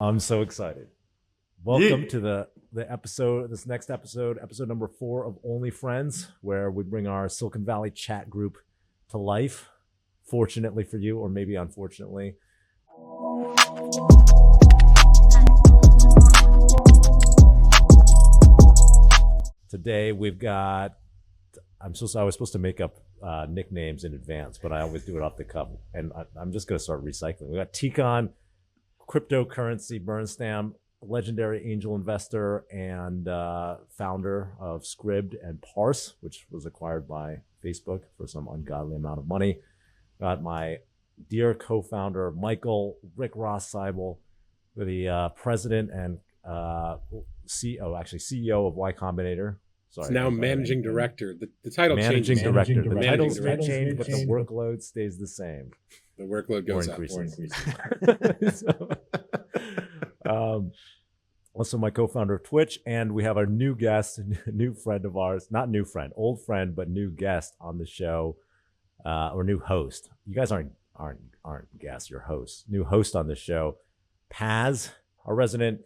I'm so excited. Welcome to the episode, this next episode number 4 of OnlyFriends, where we bring our Silicon Valley chat group to life. Fortunately for you, or maybe unfortunately. Today we've got, I was supposed to make up nicknames in advance, but I always do it off the cuff, and I'm just going to start recycling. We got Tikon, cryptocurrency Bernstam, legendary angel investor and founder of Scribd and Parse, which was acquired by Facebook for some ungodly amount of money. Got my dear co-founder, Michael Rick Ross Seibel, the president and CEO of Y Combinator. Sorry, it's now managing director. The title managing changes. Director. The titles may change, but the workload stays the same. The workload goes up. Also my co-founder of Twitch, and we have our new guest, new friend of ours, not new friend, old friend, but new guest on the show, or new host. You guys aren't guests, you're hosts. New host on the show, Paz, our resident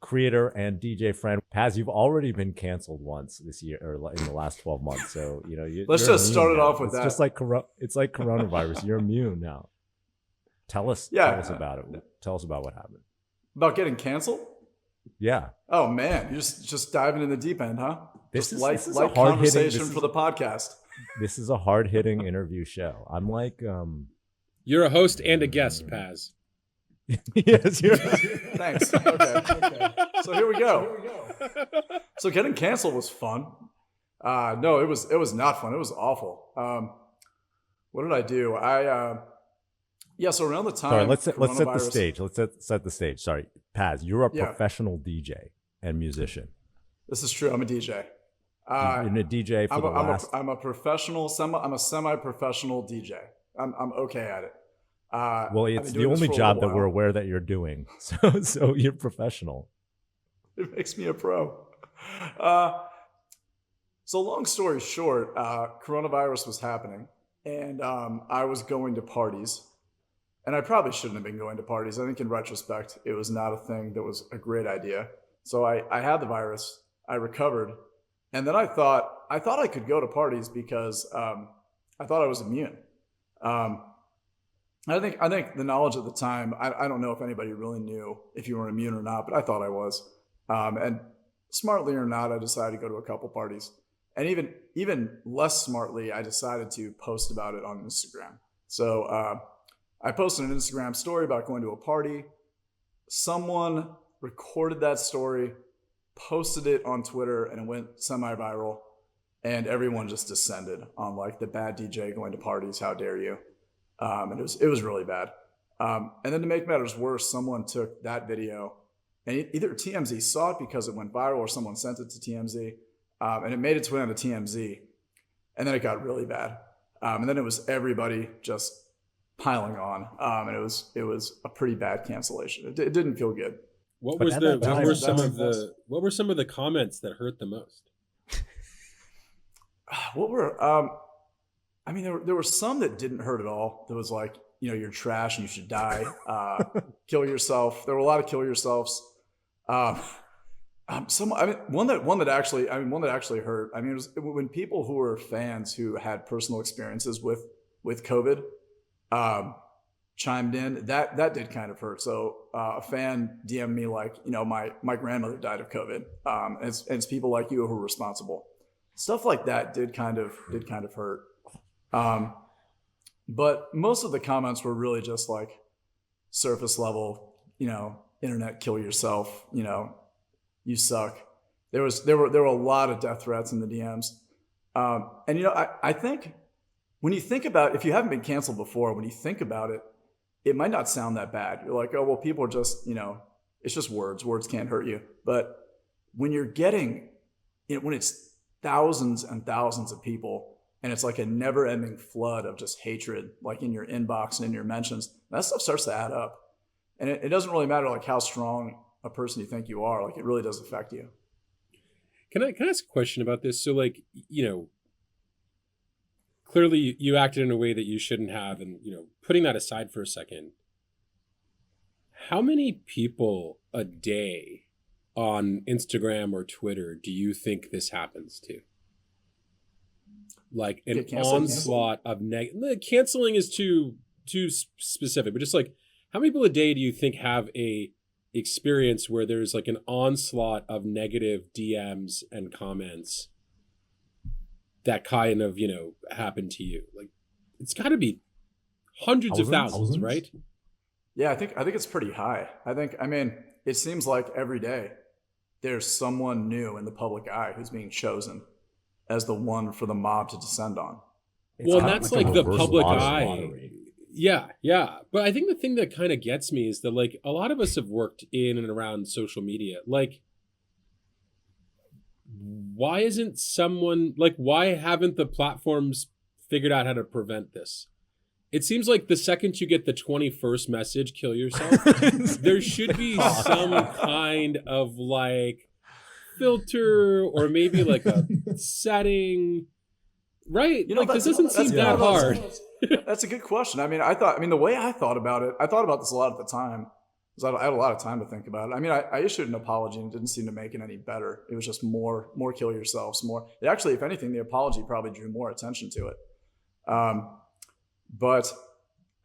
creator and DJ friend. Paz, you've already been canceled once this year, or in the last 12 months. So let's just start it off with it's that. Just like it's like coronavirus. You're immune now. Tell us about it. Tell us about what happened. About getting canceled? Yeah. Oh man, you're just diving in the deep end, huh? This is like conversation for the podcast. This is a hard-hitting interview show. I'm like, you're a host and a guest, Paz. Yes, you're. Thanks. Okay. So here we go. So getting canceled was fun. No, it was not fun. It was awful. What did I do? So around the time. Sorry, let's set the stage. Let's set the stage. Sorry, Paz, you're a professional DJ and musician. This is true. I'm a DJ. You're a DJ for I'm a professional. I'm a semi-professional DJ. I'm okay at it. Well, it's the only job that we're aware that you're doing. So you're professional. It makes me a pro. So long story short, coronavirus was happening, and I was going to parties. And I probably shouldn't have been going to parties. I think in retrospect, it was not a thing that was a great idea. So I had the virus, I recovered, and then I thought I could go to parties because I thought I was immune. I think the knowledge at the time, I don't know if anybody really knew if you were immune or not, but I thought I was. And smartly or not, I decided to go to a couple parties. And even less smartly, I decided to post about it on Instagram. So I posted an Instagram story about going to a party. Someone recorded that story, posted it on Twitter, and it went semi-viral. And everyone just descended on like the bad DJ going to parties. How dare you? And it was really bad. And then to make matters worse, someone took that video, and either TMZ saw it because it went viral, or someone sent it to TMZ, and it made its way onto TMZ. And then it got really bad. And then it was everybody just piling on, and it was a pretty bad cancellation. It didn't feel good. What were some of the comments that hurt the most? What were I mean, there were some that didn't hurt at all. There was like, you're trash and you should die. Kill yourself. There were a lot of kill yourselves. One that actually hurt. I mean, it was when people who were fans who had personal experiences with COVID chimed in. That did kind of hurt. So a fan DM'd me like, my grandmother died of COVID. And it's people like you who are responsible. Stuff like that did kind of hurt. But most of the comments were really just like surface level, internet kill yourself, you suck. There were a lot of death threats in the DMs. And I think when you think about, if you haven't been canceled before, when you think about it, it might not sound that bad. You're like, oh, well, people are just, it's just words. Words can't hurt you. But when you're getting, when it's thousands and thousands of people, and it's like a never-ending flood of just hatred, like in your inbox and in your mentions, that stuff starts to add up. And it doesn't really matter like how strong a person you think you are. Like it really does affect you. Can I ask a question about this? So like, clearly you acted in a way that you shouldn't have. And, putting that aside for a second, How many people a day on Instagram or Twitter do you think this happens to? Like an onslaught of canceling is too specific, but just like how many people a day do you think have a experience where there's like an onslaught of negative DMs and comments that kind of, happen to you? Like it's got to be hundreds of thousands, right? Yeah, I think it's pretty high. It seems like every day there's someone new in the public eye who's being chosen as the one for the mob to descend on. Well, that's like the public eye. Yeah. But I think the thing that kind of gets me is that like a lot of us have worked in and around social media. Like, why haven't the platforms figured out how to prevent this? It seems like the second you get the 21st message, kill yourself, there should be some kind of like filter or maybe like a setting, right? This doesn't seem that hard. That's a good question. The way I thought about it, I thought about this a lot at the time, because I had a lot of time to think about it. I issued an apology and it didn't seem to make it any better. It was just more kill yourselves, more. It actually, if anything, the apology probably drew more attention to it. But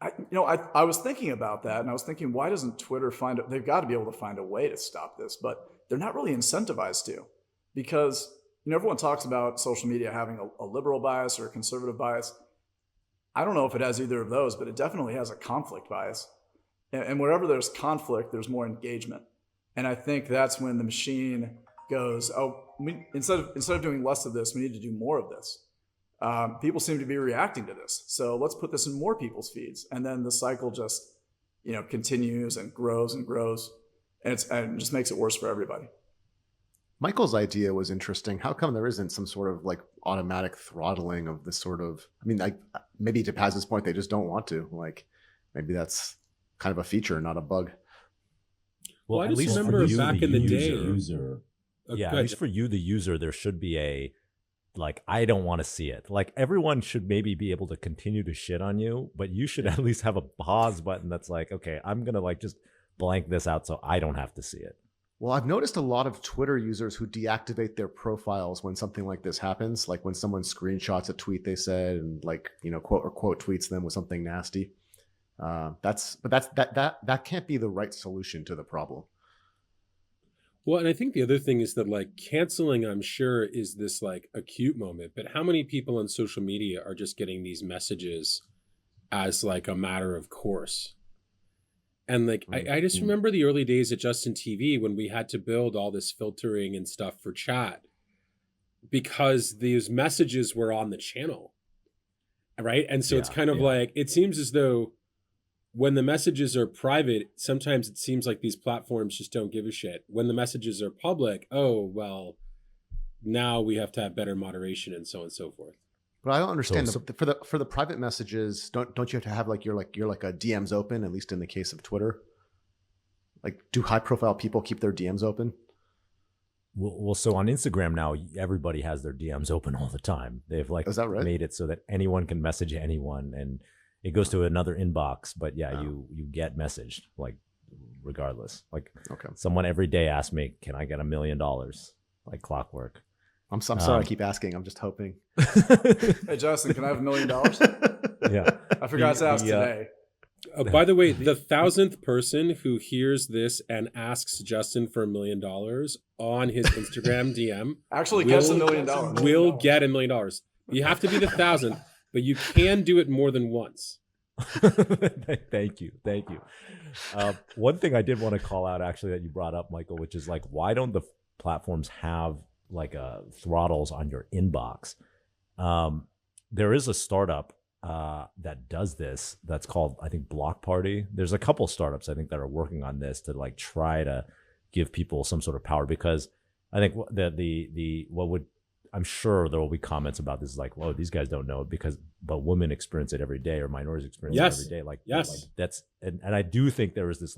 I was thinking about that, and I was thinking, why doesn't Twitter they've got to be able to find a way to stop this, but they're not really incentivized to, because everyone talks about social media having a liberal bias or a conservative bias. I don't know if it has either of those, but it definitely has a conflict bias. And wherever there's conflict, there's more engagement. And I think that's when the machine goes, instead of doing less of this, we need to do more of this. People seem to be reacting to this, so let's put this in more people's feeds, and then the cycle just, continues and grows, and it just makes it worse for everybody. Michael's idea was interesting. How come there isn't some sort of like automatic throttling of this sort of? Maybe to Paz's point, they just don't want to. Like, maybe that's kind of a feature, not a bug. Well, at least remember back in the day. At least for you, the user, there should be I don't want to see it. Like, everyone should maybe be able to continue to shit on you, but you should at least have a pause button that's like, okay, I'm going to just blank this out so I don't have to see it. Well, I've noticed a lot of Twitter users who deactivate their profiles when something like this happens, like when someone screenshots a tweet they said and quote tweets them with something nasty. That can't be the right solution to the problem. Well, and I think the other thing is that canceling, I'm sure, is this acute moment, but how many people on social media are just getting these messages as a matter of course? And I just remember the early days at Justin TV when we had to build all this filtering and stuff for chat because these messages were on the channel, right? And so it's kind of it seems as though when the messages are private, sometimes it seems like these platforms just don't give a shit. When the messages are public, now we have to have better moderation and so on and so forth. But I don't understand for the private messages. Don't you have to have your DMs open, at least in the case of Twitter? Do high profile people keep their DMs open? Well, so on Instagram now, everybody has their DMs open all the time. They've Is that right? made it so that anyone can message anyone, and it goes to another inbox. But you get messaged regardless. Okay. Someone every day asks me, "Can I get $1 million?" Like clockwork. I'm sorry, I keep asking. I'm just hoping. Hey, Justin, can I have $1 million? Yeah. I forgot to ask today. By the way, the 1,000th person who hears this and asks Justin for $1 million on his Instagram DM actually gets $1 million. Will get $1 million. You have to be the 1,000th, but you can do it more than once. Thank you. One thing I did want to call out actually that you brought up, Michael, which is why don't the platforms have throttles on your inbox? There is a startup that does this that's called, I think, Block Party. There's a couple startups I think that are working on this to try to give people some sort of power, because I think I'm sure there will be comments about this whoa, these guys don't know it but women experience it every day, or minorities experience it every day. Yes. That's and I do think there is this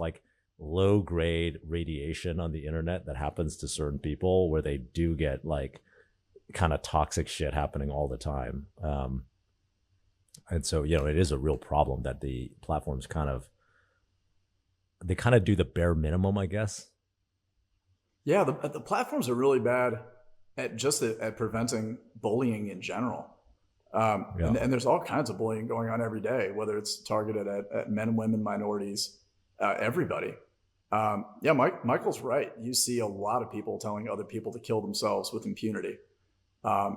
low grade radiation on the internet that happens to certain people where they do get kind of toxic shit happening all the time. And so, it is a real problem that the platforms they kind of do the bare minimum, I guess. Yeah, the platforms are really bad at preventing bullying in general. And there's all kinds of bullying going on every day, whether it's targeted at men, women, minorities, everybody. Yeah, Michael's right. You see a lot of people telling other people to kill themselves with impunity.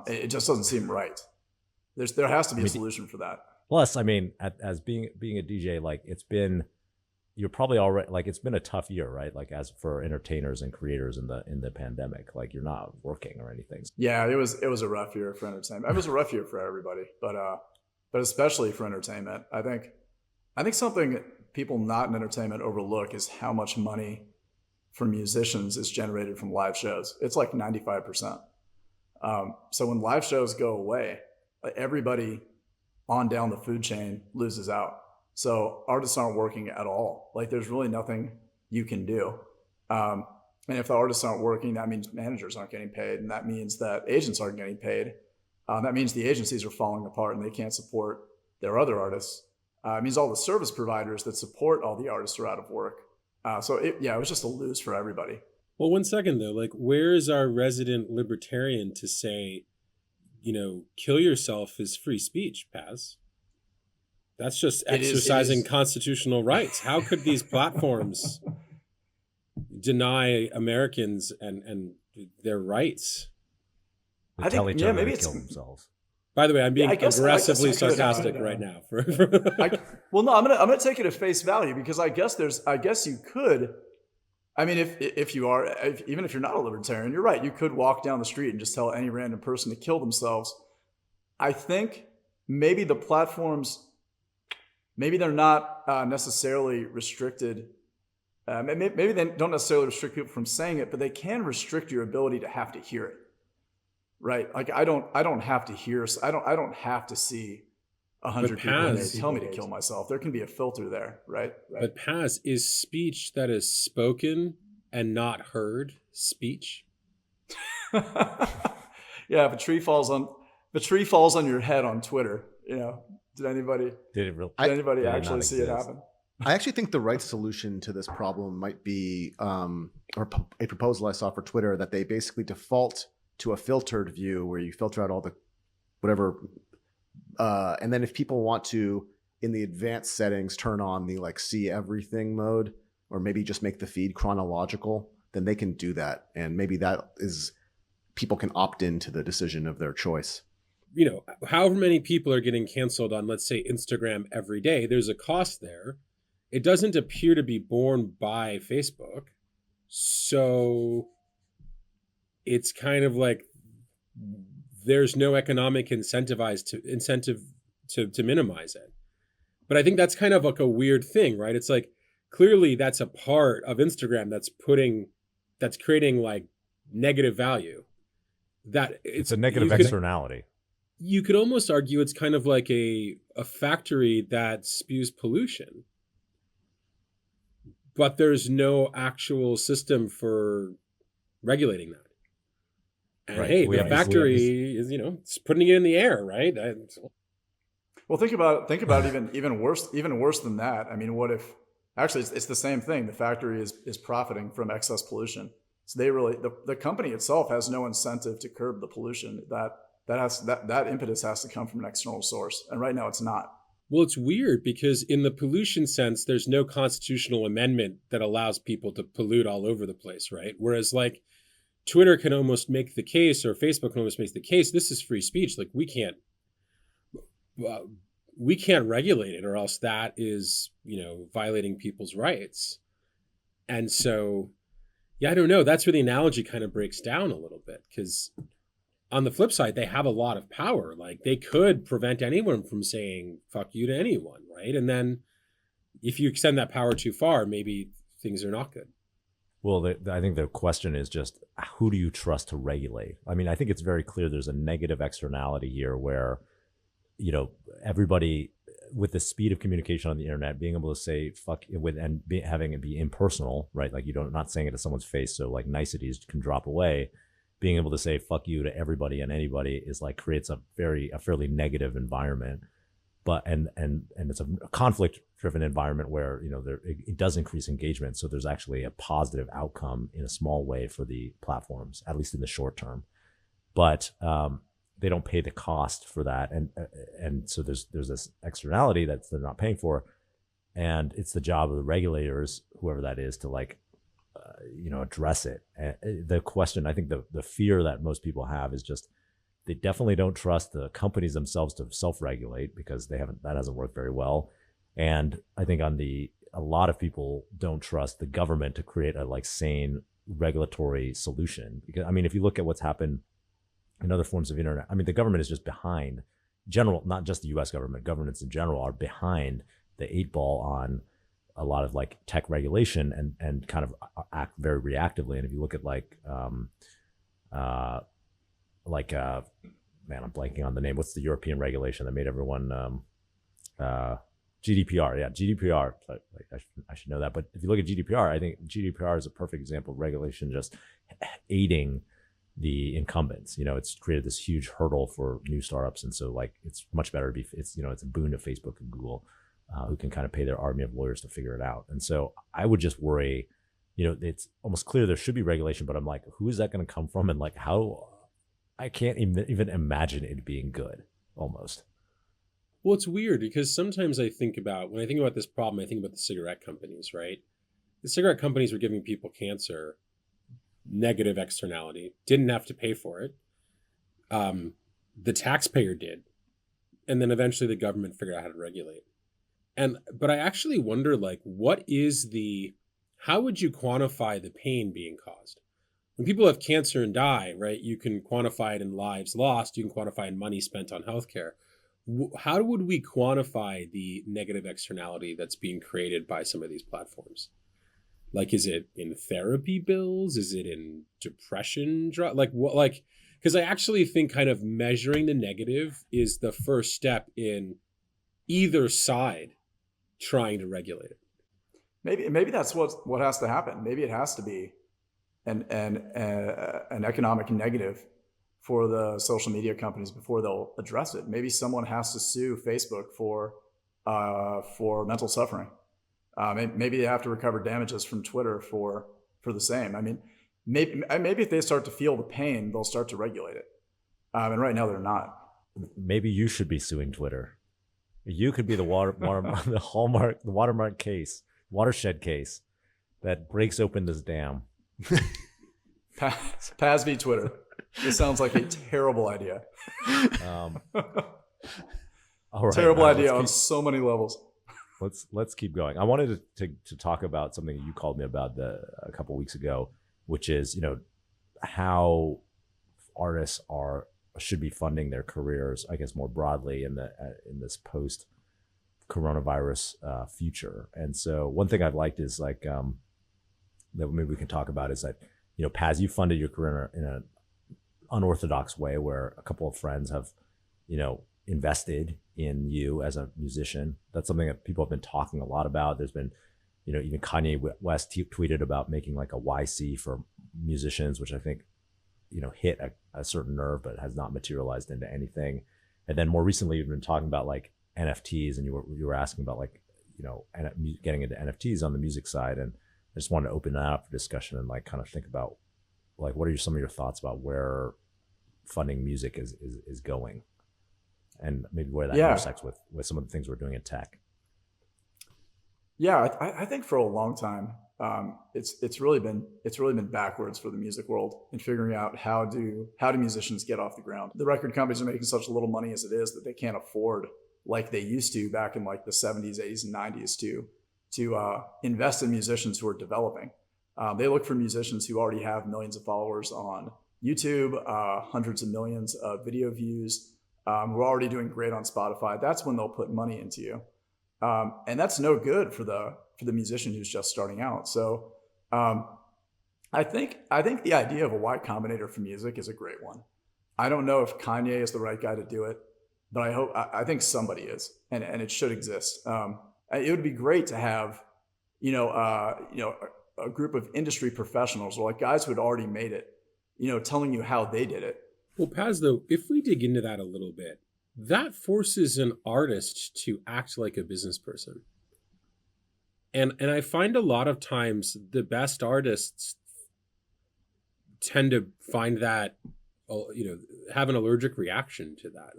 It just doesn't seem right. There has to be a solution for that. Plus, I mean, as being a DJ, like you're probably already like it's been a tough year, right? Like as for entertainers and creators in the pandemic, like you're not working or anything. Yeah, it was a rough year for entertainment. It was a rough year for everybody, but especially for entertainment. I think something people not in entertainment overlook is how much money for musicians is generated from live shows. It's like 95%. So when live shows go away, everybody on down the food chain loses out. So artists aren't working at all. Like there's really nothing you can do. And if the artists aren't working, that means managers aren't getting paid. And that means that agents aren't getting paid. That means the agencies are falling apart and they can't support their other artists. It means all the service providers that support all the artists are out of work. So it was just a lose for everybody. Well, 1 second though, like where is our resident libertarian to say, kill yourself is free speech, Paz? That's just exercising constitutional rights. How could these platforms deny Americans and their rights? They tell each other to kill themselves. By the way, I'm being aggressively sarcastic right now. Well, no, I'm gonna take it at face value because I guess you could. I mean, even if you're not a libertarian, you're right. You could walk down the street and just tell any random person to kill themselves. I think maybe the platforms, maybe they're not necessarily restricted. Maybe they don't necessarily restrict people from saying it, but they can restrict your ability to have to hear it. Right? Like I don't have to hear. I don't have to see 100 people and they tell me to kill myself. There can be a filter there, right? But Paz, is speech that is spoken and not heard speech? Yeah, if a tree falls on your head on Twitter, did anybody actually see it happen? I actually think the right solution to this problem might be a proposal I saw for Twitter that they basically default to a filtered view where you filter out all the whatever. And then if people want to, in the advanced settings, turn on the like see everything mode, or maybe just make the feed chronological, then they can do that. And maybe that is, people can opt into the decision of their choice. However many people are getting canceled on, let's say, Instagram every day, there's a cost there. It doesn't appear to be borne by Facebook. So it's kind of like there's no economic incentive to minimize it. But I think that's kind of like a weird thing, right? It's like clearly that's a part of Instagram that's creating like negative value. That it's a negative externality. You could almost argue it's kind of like a factory that spews pollution. But there's no actual system for regulating that. And right. Hey, the factory is, it's putting it in the air, right? Well, think about even worse than that. I mean, what if actually it's the same thing? The factory is profiting from excess pollution. So the company itself has no incentive to curb the pollution. That impetus has to come from an external source, and right now it's not. Well, it's weird because in the pollution sense, there's no constitutional amendment that allows people to pollute all over the place, right? Whereas like Twitter can almost make the case, or Facebook can almost make the case, this is free speech. Like we can't regulate it, or else that is, violating people's rights. And so, yeah, I don't know. That's where the analogy kind of breaks down a little bit, because on the flip side, they have a lot of power. Like they could prevent anyone from saying fuck you to anyone, right? And then if you extend that power too far, maybe things are not good. Well, I think the question is just who do you trust to regulate? I mean, I think it's very clear there's a negative externality here where, everybody with the speed of communication on the internet, being able to say fuck having it be impersonal, right? Like not saying it to someone's face, so like niceties can drop away. Being able to say fuck you to everybody and anybody is like creates a fairly negative environment. But and it's a conflict driven environment where, it does increase engagement. So there's actually a positive outcome in a small way for the platforms, at least in the short term. But they don't pay the cost for that. And so there's this externality that they're not paying for. And it's the job of the regulators, whoever that is, to address it. The question, I think the fear that most people have is just, they definitely don't trust the companies themselves to self-regulate, because that hasn't worked very well. And I think a lot of people don't trust the government to create a sane regulatory solution. Because if you look at what's happened in other forms of internet, the government is just behind not just the US government, governments in general are behind the 8 ball on a lot of tech regulation and kind of act very reactively. And if you look at man, I'm blanking on the name. What's the European regulation that made everyone GDPR? Yeah, GDPR. I should know that. But if you look at GDPR, I think GDPR is a perfect example of regulation just aiding the incumbents. It's created this huge hurdle for new startups, and so it's much better to be. It's a boon to Facebook and Google, who can kind of pay their army of lawyers to figure it out. And so I would just worry. It's almost clear there should be regulation, but I'm like, who is that going to come from, and how? I can't even imagine it being good, almost. Well, it's weird because sometimes when I think about this problem, I think about the cigarette companies, right? The cigarette companies were giving people cancer, negative externality, didn't have to pay for it. The taxpayer did. And then eventually the government figured out how to regulate. But I actually wonder, how would you quantify the pain being caused? When people have cancer and die, right, you can quantify it in lives lost, you can quantify in money spent on healthcare. How would we quantify the negative externality that's being created by some of these platforms? Is it in therapy bills? Is it in depression? Because I actually think kind of measuring the negative is the first step in either side trying to regulate it. Maybe that's what has to happen. Maybe it has to be an economic negative for the social media companies before they'll address it. Maybe someone has to sue Facebook for mental suffering. Maybe they have to recover damages from Twitter for the same. Maybe if they start to feel the pain, they'll start to regulate it. And right now they're not. Maybe you should be suing Twitter. You could be the the watershed case that breaks open this dam. Paz v. Twitter. This sounds like a terrible idea. All right, terrible idea on so many levels. Let's keep going. I wanted to talk about something you called me about a couple of weeks ago, which is how artists should be funding their careers, I guess, more broadly in this post coronavirus future. And so one thing I've liked is that maybe we can talk about is that Paz, you funded your career in an unorthodox way where a couple of friends have invested in you as a musician. That's something that people have been talking a lot about. There's been even Kanye West tweeted about making a YC for musicians, which I think hit a certain nerve but has not materialized into anything. And then more recently you've been talking about NFTs, and you were asking about getting into NFTs on the music side. And I just wanted to open that up for discussion and kind of think about what are some of your thoughts about where funding music is going, and maybe where that intersects with some of the things we're doing in tech. Yeah, I think for a long time, it's really been backwards for the music world in figuring out how do musicians get off the ground. The record companies are making such little money as it is that they can't afford, like they used to back in the 70s, 80s, and 90s, to invest in musicians who are developing. They look for musicians who already have millions of followers on YouTube, hundreds of millions of video views, who are already doing great on Spotify. That's when they'll put money into you. And that's no good for the musician who's just starting out. So I think the idea of a Y Combinator for music is a great one. I don't know if Kanye is the right guy to do it, but I think somebody is, and it should exist. It would be great to have, a group of industry professionals or guys who had already made it, telling you how they did it. Well, Paz, though, if we dig into that a little bit, that forces an artist to act like a business person. And I find a lot of times the best artists tend to find that, have an allergic reaction to that.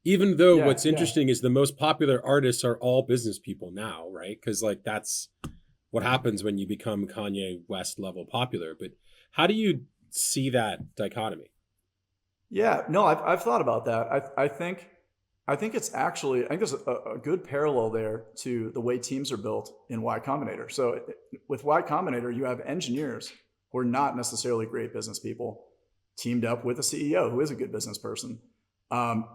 Even though Yeah, what's yeah. interesting is the most popular artists are all business people now, right? Because like that's what happens when you become Kanye West level popular. But how do you see that dichotomy? Yeah, no, I've thought about that. I think it's actually, I think there's a good parallel there to the way teams are built in Y Combinator. So with Y Combinator, you have engineers who are not necessarily great business people teamed up with a CEO who is a good business person. Um,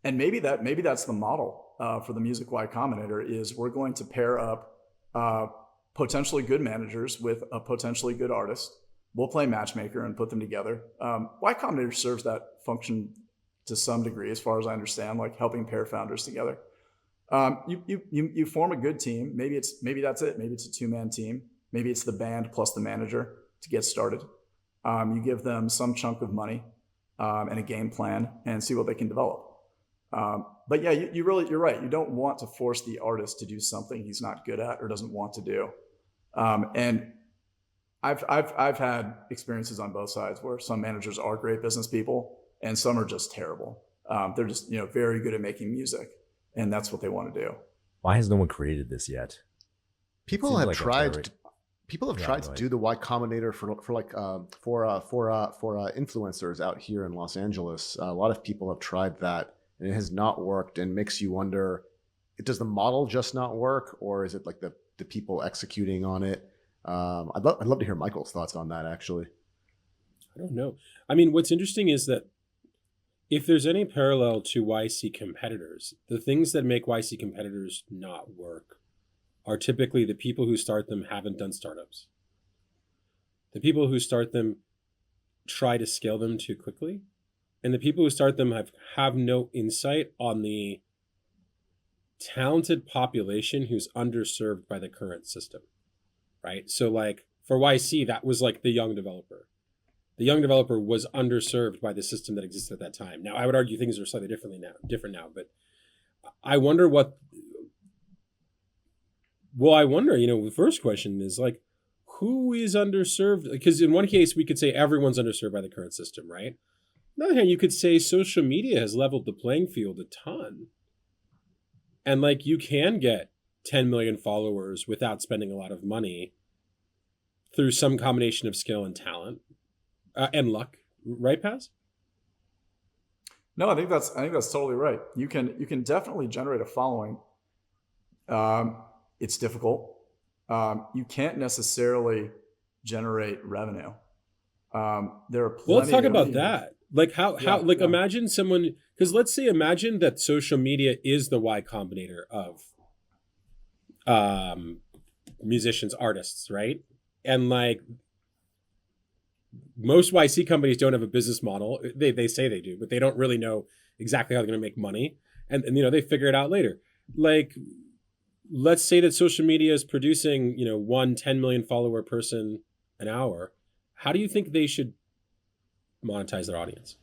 and maybe that's the model for the Music Y Combinator is we're going to pair up uh, potentially good managers with a potentially good artist. We'll play matchmaker and put them together. Y Combinator serves that function to some degree, as far as I understand, like helping pair founders together. You form a good team. Maybe that's it. Maybe it's a 2-man team. Maybe it's the band plus the manager to get started. You give them some chunk of money and a game plan and see what they can develop. But yeah, you're right. You don't want to force the artist to do something he's not good at or doesn't want to do. And I've had experiences on both sides where some managers are great business people and some are just terrible. They're just very good at making music, and that's what they want to do. Why has no one created this yet? People Seems have like tried. People have Yeah, tried go to ahead. do the Y Combinator for influencers out here in Los Angeles. A lot of people have tried that, and it has not worked, and makes you wonder: does the model just not work, or is it like the people executing on it? I'd love to hear Michael's thoughts on that, actually. I don't know. I mean, what's interesting is that if there's any parallel to YC competitors, the things that make YC competitors not work are typically the people who start them haven't done startups. The people who start them try to scale them too quickly. And the people who start them have no insight on the talented population who's underserved by the current system, right? So like for YC, that was like the young developer. The young developer was underserved by the system that existed at that time. Now, I would argue things are slightly different now, but I wonder the first question is like, who is underserved? Because in one case, we could say everyone's underserved by the current system, right? On the other hand, you could say social media has leveled the playing field a ton. And like you can get 10 million followers without spending a lot of money through some combination of skill and talent and luck, right, Paz? No, I think that's totally right. You can definitely generate a following. It's difficult. You can't necessarily generate revenue. There are plenty. Well, let's talk of about people. that. Like how Yeah. imagine someone, because imagine that social media is the Y Combinator of musicians, artists, right? And like most YC companies don't have a business model. They say they do, but they don't really know exactly how they're going to make money. And they figure it out later. Like, let's say that social media is producing, 10 million follower person an hour. How do you think they should monetize their audience?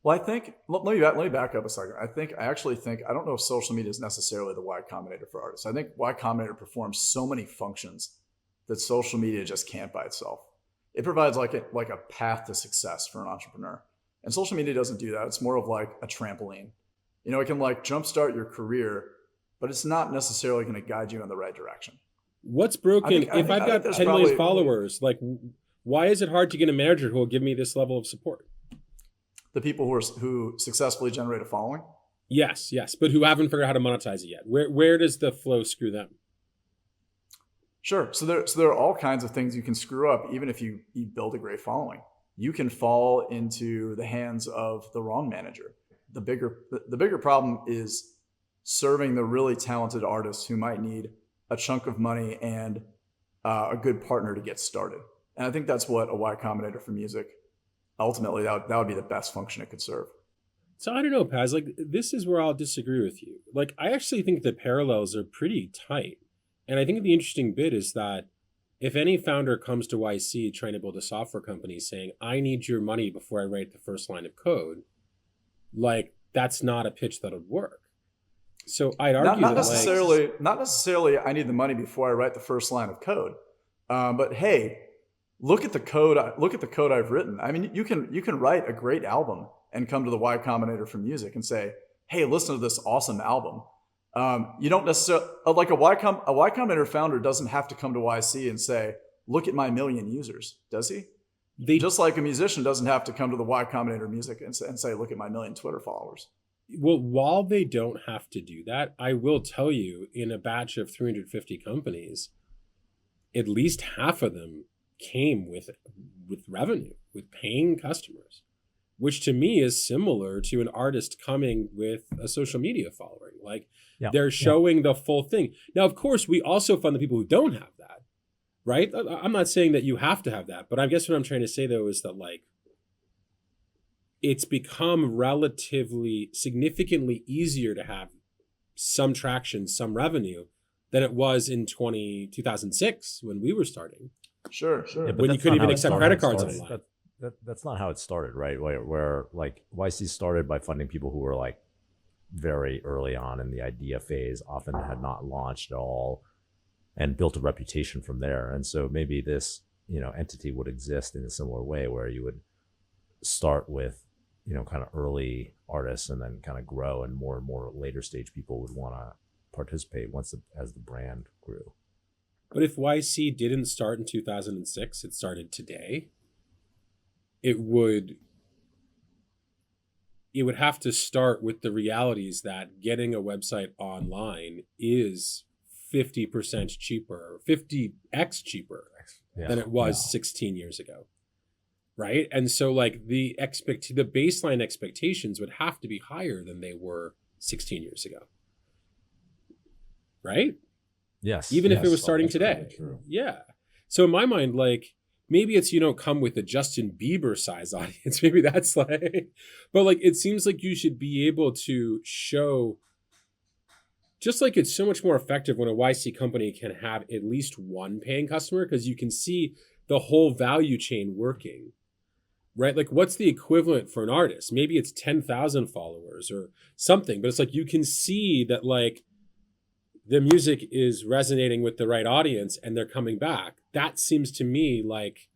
Well, I think let me back up a second. I actually think I don't know if social media is necessarily the Y Combinator for artists. I think Y Combinator performs so many functions that social media just can't by itself. It provides like a path to success for an entrepreneur, and social media doesn't do that. It's more of like a trampoline. It can like jumpstart your career, but it's not necessarily going to guide you in the right direction. What's broken? If I've got 10 million followers, like, why is it hard to get a manager who will give me this level of support? The people who successfully generate a following. Yes, but who haven't figured out how to monetize it yet. Where does the flow screw them? Sure. So there are all kinds of things you can screw up, even if you build a great following. You can fall into the hands of the wrong manager. The bigger problem is serving the really talented artists who might need a chunk of money and a good partner to get started. And I think that's what a Y Combinator for music, ultimately, that would be the best function it could serve. So I don't know, Paz, like this is where I'll disagree with you. Like I actually think the parallels are pretty tight. And I think the interesting bit is that if any founder comes to YC trying to build a software company saying, I need your money before I write the first line of code, like that's not a pitch that would work. So I'd Not argue not that like, necessarily. I need the money before I write the first line of code. But hey, look at the code. Look at the code I've written. I mean, you can write a great album and come to the Y Combinator for music and say, hey, listen to this awesome album. You don't necessarily like a Y Combinator founder doesn't have to come to YC and say, look at my million users, does he? they Just like a musician doesn't have to come to the Y Combinator music and say, look at my million Twitter followers. well, while they don't have to do that, I will tell you, in a batch of 350 companies, at least half of them came with revenue, with paying customers, which to me is similar to an artist coming with a social media following. Like Yeah. they're showing the full thing. Now, of course, we also fund the people who don't have that, right? I'm not saying that you have to have that, but I guess what I'm trying to say though is that like it's become relatively significantly easier to have some traction, some revenue than it was in 2006 when we were starting. Sure. Yeah, but When you that's couldn't not even how it accept started. credit cards That's- online. That's not how it started, right? Where like YC started by funding people who were like very early on in the idea phase, often had not launched at all, and built a reputation from there. And so maybe this, entity would exist in a similar way where you would start with, kind of early artists and then kind of grow, and more later stage people would want to participate as the brand grew. But if YC didn't start in 2006, it started today, it would have to start with the realities that getting a website online is 50% cheaper, 50x cheaper than it was 16 years ago. Right? And so like the baseline expectations would have to be higher than they were 16 years ago. Right? Yes. Even if it was starting That's probably today. true. Yeah. So in my mind, like maybe it's you don't come with a Justin Bieber size audience. Maybe that's like, but like it seems like you should be able to show, just like it's so much more effective when a YC company can have at least one paying customer because you can see the whole value chain working. Right? Like what's the equivalent for an artist? Maybe it's 10,000 followers or something, but it's like you can see that like the music is resonating with the right audience and they're coming back. That seems to me like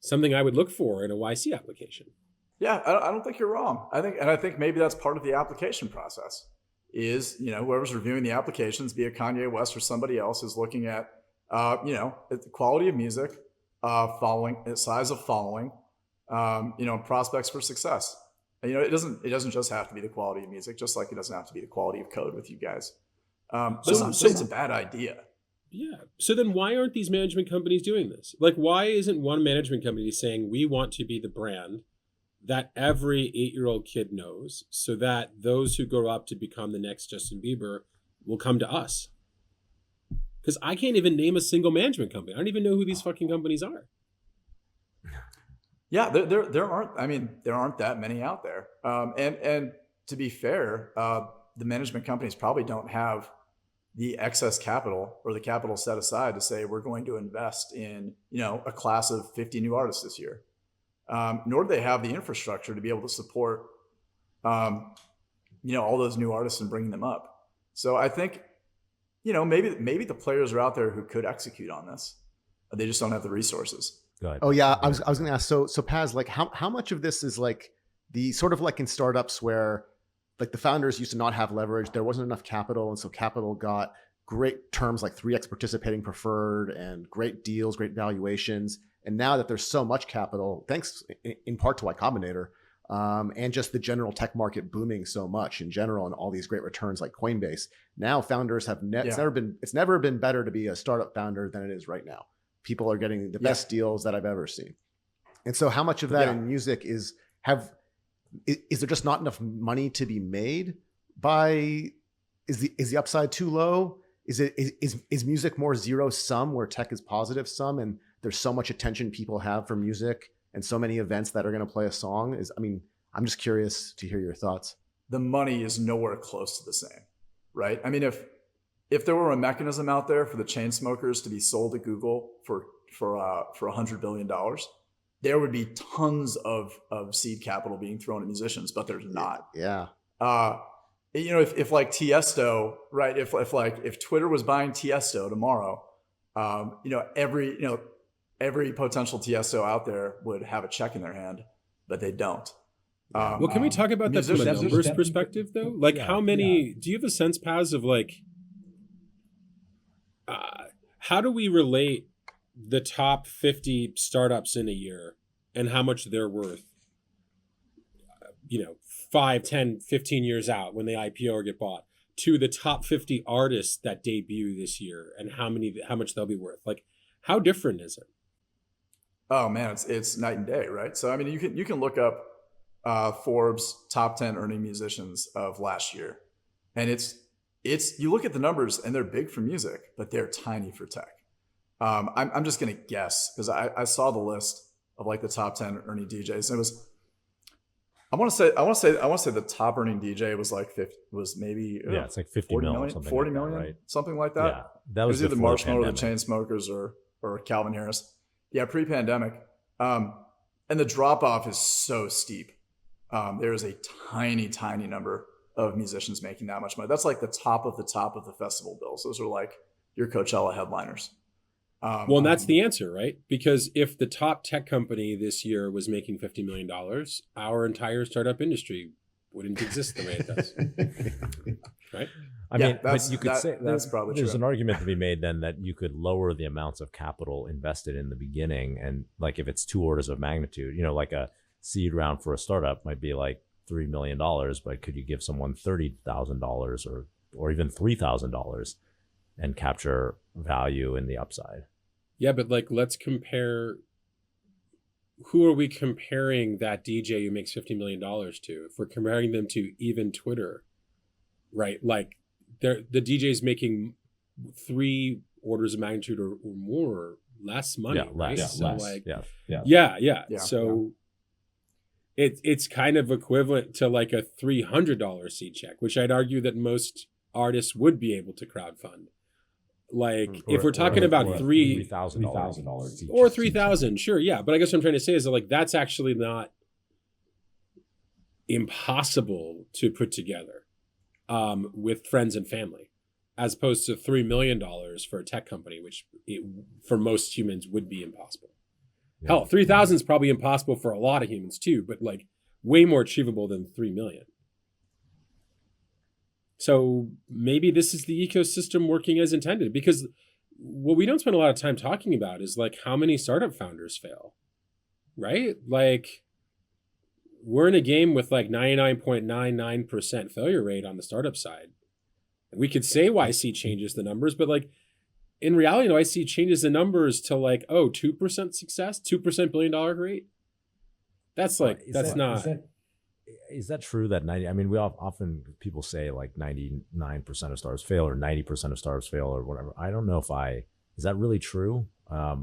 something I would look for in a YC application. Yeah, I don't think you're wrong. I think maybe that's part of the application process. Is whoever's reviewing the applications, be it Kanye West or somebody else, is looking at the quality of music, following, size of following, prospects for success. And, it doesn't just have to be the quality of music, just like it doesn't have to be the quality of code with you guys. It's not saying it's a bad idea. Yeah. So then why aren't these management companies doing this? Like, why isn't one management company saying we want to be the brand that every 8-year-old kid knows so that those who grow up to become the next Justin Bieber will come to us? Because I can't even name a single management company. I don't even know who these fucking companies are. Yeah, there aren't that many out there. And to be fair, the management companies probably don't have the excess capital or the capital set aside to say we're going to invest in a class of 50 new artists this year. Nor do they have the infrastructure to be able to support all those new artists and bringing them up. So I think maybe the players are out there who could execute on this. They just don't have the resources. Go ahead. Oh yeah, I was going to ask. So Paz, like how much of this is like the sort of like in startups where like the founders used to not have leverage, there wasn't enough capital, and so capital got great terms like 3x participating preferred and great deals, great valuations. And now that there's so much capital, thanks in part to Y Combinator, and just the general tech market booming so much in general, and all these great returns like Coinbase, now founders have it's never been better to be a startup founder than it is right now. People are getting the best deals that I've ever seen. And so how much of that in music is there just not enough money to be made is the upside too low? Is music more zero sum where tech is positive sum, and there's so much attention people have for music and so many events that are going to play a song? I'm just curious to hear your thoughts. The money is nowhere close to the same, right? I mean, if there were a mechanism out there for the chain smokers to be sold to Google for $100 billion, there would be tons of seed capital being thrown at musicians, but there's not. Yeah. if like Tiesto, right? If Twitter was buying Tiesto tomorrow, every potential Tiesto out there would have a check in their hand, but they don't. Well, can we talk about that from a numbers perspective, though? Like, how many? Do you have a sense, Paz, of like, how do we relate the top 50 startups in a year and how much they're worth? 5, 10, 15 years out when they IPO or get bought, to the top 50 artists that debut this year and how much they'll be worth. Like, how different is it? Oh man, it's night and day, right? So I mean, you can look up Forbes top 10 earning musicians of last year, and it's you look at the numbers and they're big for music, but they're tiny for tech. I'm just gonna guess because I saw the list of like the top 10 earning DJs, and it was. I want to say the top earning DJ was like 50, was maybe it's like 50 million, something 40 like that, million, right? Something like that. Yeah, that was either before Marshmallow or the pandemic. Chainsmokers or Calvin Harris. Yeah, pre-pandemic. And the drop off is so steep. There is a tiny number of musicians making that much money. That's like the top of the festival bills. Those are like your Coachella headliners. Well, and that's the answer, right? Because if the top tech company this year was making $50 million, our entire startup industry wouldn't exist the way it does. Right? I mean, but you could say that's probably there's true. an argument to be made then that you could lower the amounts of capital invested in the beginning. And like if it's 2 orders of magnitude, like a seed round for a startup might be like $3 million, but could you give someone $30,000 or even $3,000 and capture value in the upside? Yeah, but like, let's compare. Who are we comparing that DJ who makes $50 million to? If we're comparing them to even Twitter, right? Like, the DJ's making 3 orders of magnitude or more, or less money, right? Yeah. So it's kind of equivalent to like a $300 seed check, which I'd argue that most artists would be able to crowdfund. Like, if we're talking about $3,000 or 3,000, sure, yeah. But I guess what I'm trying to say is that like that's actually not impossible to put together with friends and family, as opposed to $3 million for a tech company, which for most humans would be impossible. Yeah. Hell, 3,000 is probably impossible for a lot of humans too, but like way more achievable than 3 million. So maybe this is the ecosystem working as intended, because what we don't spend a lot of time talking about is like how many startup founders fail, right? Like, we're in a game with like 99.99% failure rate on the startup side. We could say YC changes the numbers, but like in reality, YC changes the numbers to like, 2% success, 2% $1 billion rate. That's like, Is that true that 90? I mean, we often people say like 99% of startups fail or 90% of startups fail or whatever. I don't know is that really true? I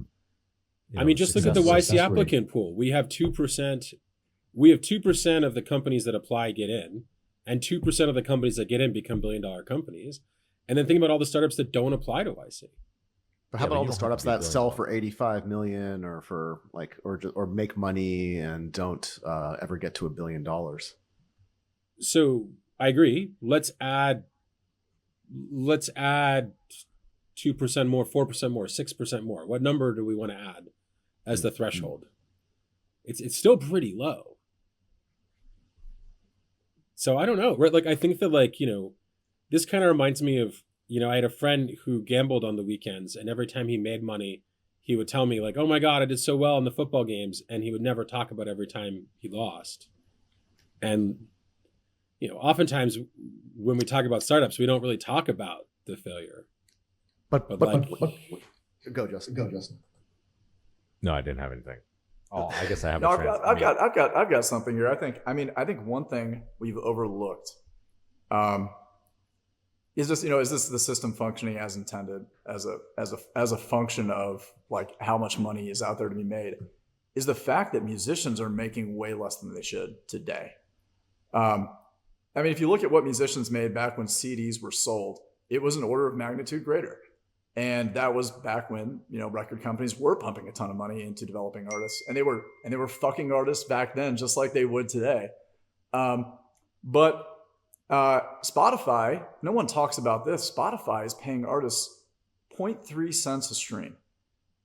mean, just look at the YC applicant pool. We have 2%. We have 2% of the companies that apply get in, and 2% of the companies that get in become $1 billion companies. And then think about all the startups that don't apply to YC. But how about all the startups that sell for 85 million or for like, or make money and don't ever get to $1 billion? So I agree. Let's add 2% more, 4% more, 6% more. What number do we want to add as the threshold? It's still pretty low. So I don't know. Right? Like, I think that like, this kind of reminds me of, I had a friend who gambled on the weekends, and every time he made money, he would tell me like, oh my God, I did so well in the football games. And he would never talk about every time he lost. And, oftentimes when we talk about startups, we don't really talk about the failure. But go, Justin. No, I didn't have anything. Oh, I guess I have. No, I've got something here. I think one thing we've overlooked, is this the system functioning as intended, as a function of like how much money is out there to be made, is the fact that musicians are making way less than they should today. I mean, if you look at what musicians made back when CDs were sold, it was an order of magnitude greater. And that was back when, record companies were pumping a ton of money into developing artists, and they were fucking artists back then, just like they would today. But Spotify, no one talks about this. Spotify is paying artists 0.3 cents a stream.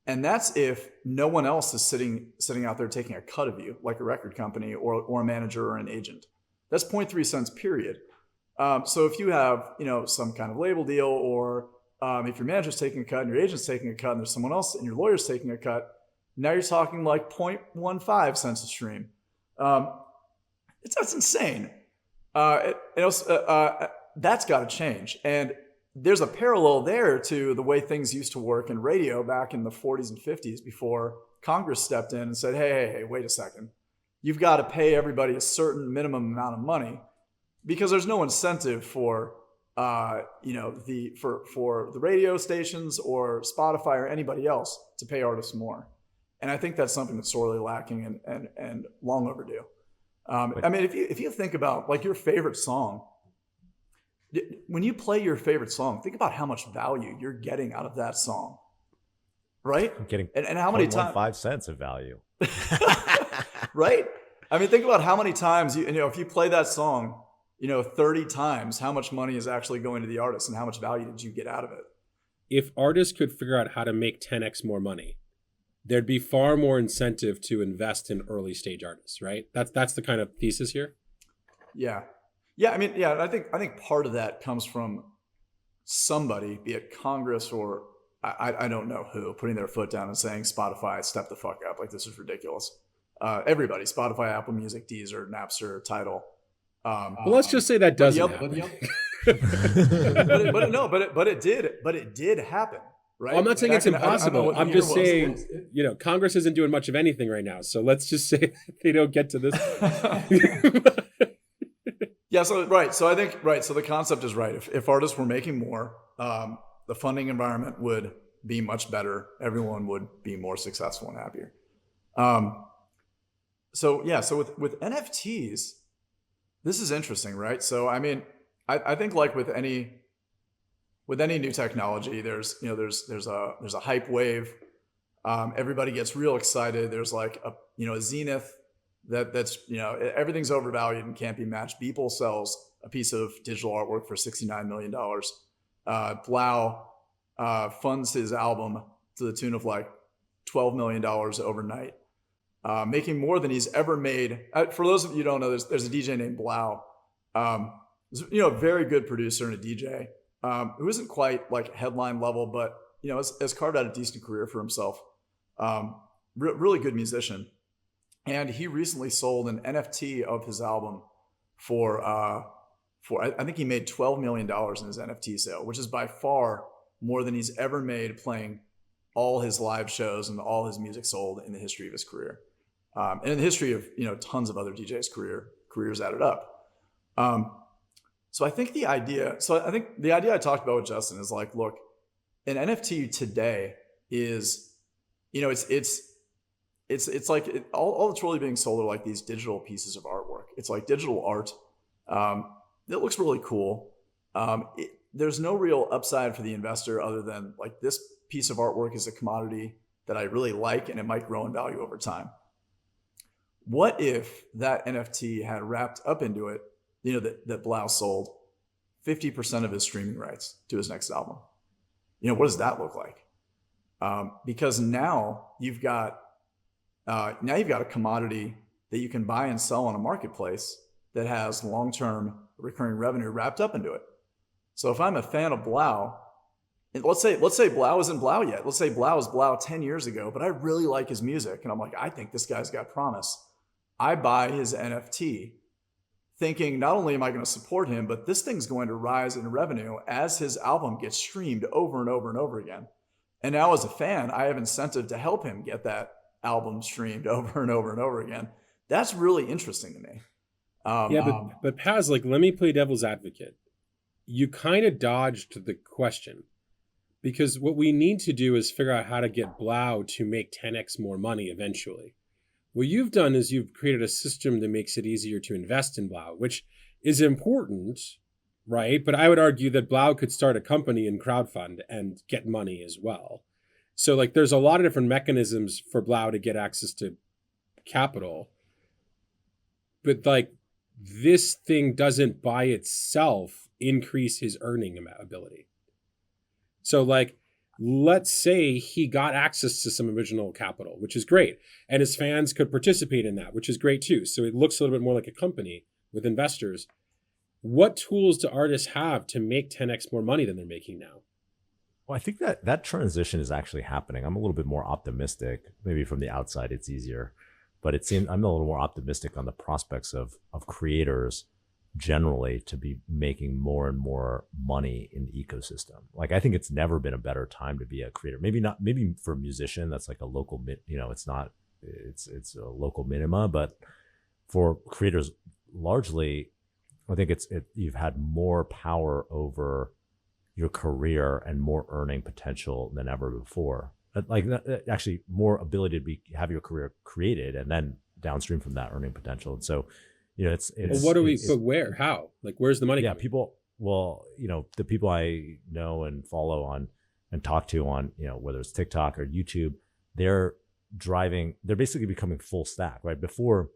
And that's if no one else is sitting out there taking a cut of you, like a record company or a manager or an agent. That's 0.3 cents, period. So if you have, some kind of label deal, or if your manager's taking a cut and your agent's taking a cut and there's someone else and your lawyer's taking a cut, now you're talking like 0.15 cents a stream. That's insane. That's got to change. And there's a parallel there to the way things used to work in radio back in the 40s and 50s before Congress stepped in and said, hey, wait a second. You've got to pay everybody a certain minimum amount of money, because there's no incentive for for the radio stations or Spotify or anybody else to pay artists more. And I think that's something that's sorely lacking and long overdue. If you think about like your favorite song, when you play your favorite song, think about how much value you're getting out of that song, right? I'm getting and how many times 5 cents of value, right? Think about how many times if you play that song, 30 times, how much money is actually going to the artist and how much value did you get out of it? If artists could figure out how to make 10x more money, there'd be far more incentive to invest in early stage artists, right? That's the kind of thesis here. Yeah. I think part of that comes from somebody, be it Congress or I don't know who, putting their foot down and saying, Spotify, step the fuck up. Like, this is ridiculous. Everybody, Spotify, Apple Music, Deezer, Napster, Tidal. Well, let's just say that doesn't happen. but it did happen. Right? Well, I'm not saying it's impossible. I'm just saying, Congress isn't doing much of anything right now. So let's just say they don't get to this. Yeah. So I think So the concept is right. If artists were making more, the funding environment would be much better. Everyone would be more successful and happier. So with NFTs, this is interesting, right? So I think like with any new technology, there's a hype wave. Everybody gets real excited. There's like a zenith that's everything's overvalued and can't be matched. Beeple sells a piece of digital artwork for $69 million. Blau funds his album to the tune of like $12 million overnight, making more than he's ever made. For those of you who don't know, there's a DJ named Blau, a very good producer and a DJ. Who isn't quite like headline level, but has carved out a decent career for himself. Really good musician, and he recently sold an NFT of his album for I think he made $12 million in his NFT sale, which is by far more than he's ever made playing all his live shows and all his music sold in the history of his career, and in the history of tons of other DJs' careers added up. So I think the idea I talked about with Justin is like, look, an NFT today is, it's like all that's really being sold are like these digital pieces of artwork. It's like digital art. It looks really cool. There's no real upside for the investor other than like, this piece of artwork is a commodity that I really like and it might grow in value over time. What if that NFT had wrapped up into it, that Blau sold 50% of his streaming rights to his next album? What does that look like? Because now you've got a commodity that you can buy and sell on a marketplace that has long-term recurring revenue wrapped up into it. So if I'm a fan of Blau, and let's say Blau isn't Blau yet. Let's say Blau was Blau 10 years ago, but I really like his music. And I'm like, I think this guy's got promise. I buy his NFT thinking, not only am I going to support him, but this thing's going to rise in revenue as his album gets streamed over and over and over again. And now as a fan, I have incentive to help him get that album streamed over and over and over again. That's really interesting to me. But Paz, like, let me play devil's advocate. You kind of dodged the question, because what we need to do is figure out how to get Blau to make 10x more money eventually. What you've done is you've created a system that makes it easier to invest in Blau, which is important, right? But I would argue that Blau could start a company and crowdfund and get money as well. So like, there's a lot of different mechanisms for Blau to get access to capital. But like, this thing doesn't by itself increase his earning ability. So like, let's say he got access to some original capital, which is great. And his fans could participate in that, which is great too. So it looks a little bit more like a company with investors. What tools do artists have to make 10x more money than they're making now? Well, I think that transition is actually happening. I'm a little bit more optimistic. Maybe from the outside, it's easier, but it seems I'm a little more optimistic on the prospects of creators generally to be making more and more money in the ecosystem. Like, I think it's never been a better time to be a creator. Maybe for a musician, that's like a local, it's a local minima, but for creators largely, I think you've had more power over your career and more earning potential than ever before. Like, actually more ability to have your career created and then downstream from that earning potential. And so, it's but where, how, like, where's the money? Yeah, coming? people, well, the people I know and follow on and talk to on, whether it's TikTok or YouTube, they're basically becoming full stack, right? Before,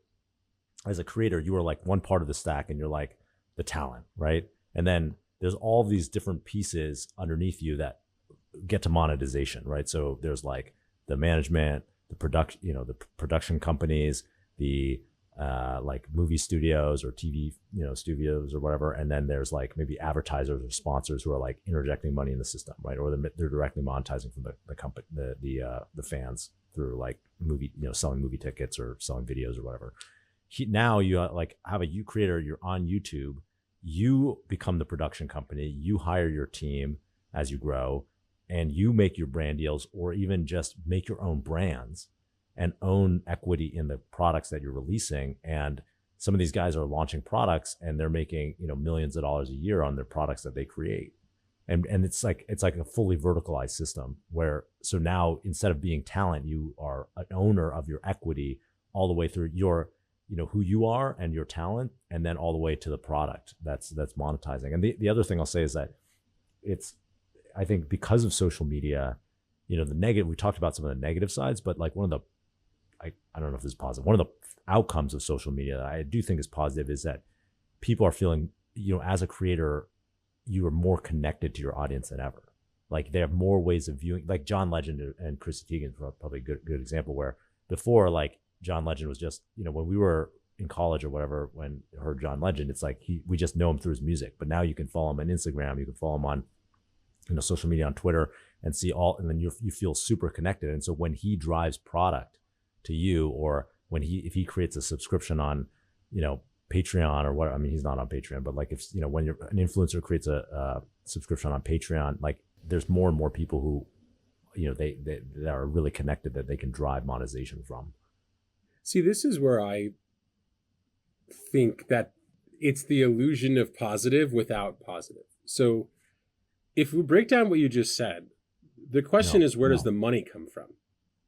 as a creator, you were like one part of the stack and you're like the talent, right? And then there's all these different pieces underneath you that get to monetization, right? So there's like the management, the production companies, the like movie studios or TV, studios or whatever. And then there's like maybe advertisers or sponsors who are like interjecting money in the system, right? Or they're directly monetizing from the company, the fans through like selling movie tickets or selling videos or whatever. Now you like have a creator, you're on YouTube, you become the production company, you hire your team as you grow, and you make your brand deals or even just make your own brands and own equity in the products that you're releasing. And some of these guys are launching products and they're making, millions of dollars a year on their products that they create. And it's like a fully verticalized system where, so now instead of being talent, you are an owner of your equity all the way through your, who you are and your talent, and then all the way to the product that's monetizing. And the other thing I'll say is that I think because of social media, the negative, we talked about some of the negative sides, but like one of the, I don't know if this is positive, one of the outcomes of social media that I do think is positive is that people are feeling, as a creator, you are more connected to your audience than ever. Like, they have more ways of viewing, like John Legend and Chrissy Teigen are probably a good example, where before, like, John Legend was just, when we were in college or whatever, when I heard John Legend, it's like we just know him through his music. But now you can follow him on Instagram, you can follow him on social media, on Twitter, and see and then you feel super connected. And so when he drives product to you, or if he creates a subscription on, Patreon or what, I mean, he's not on Patreon, but like if, when an influencer creates a subscription on Patreon, like there's more and more people who, they are really connected that they can drive monetization from. See, this is where I think that it's the illusion of positive without positive. So if we break down what you just said, the question is, where does the money come from?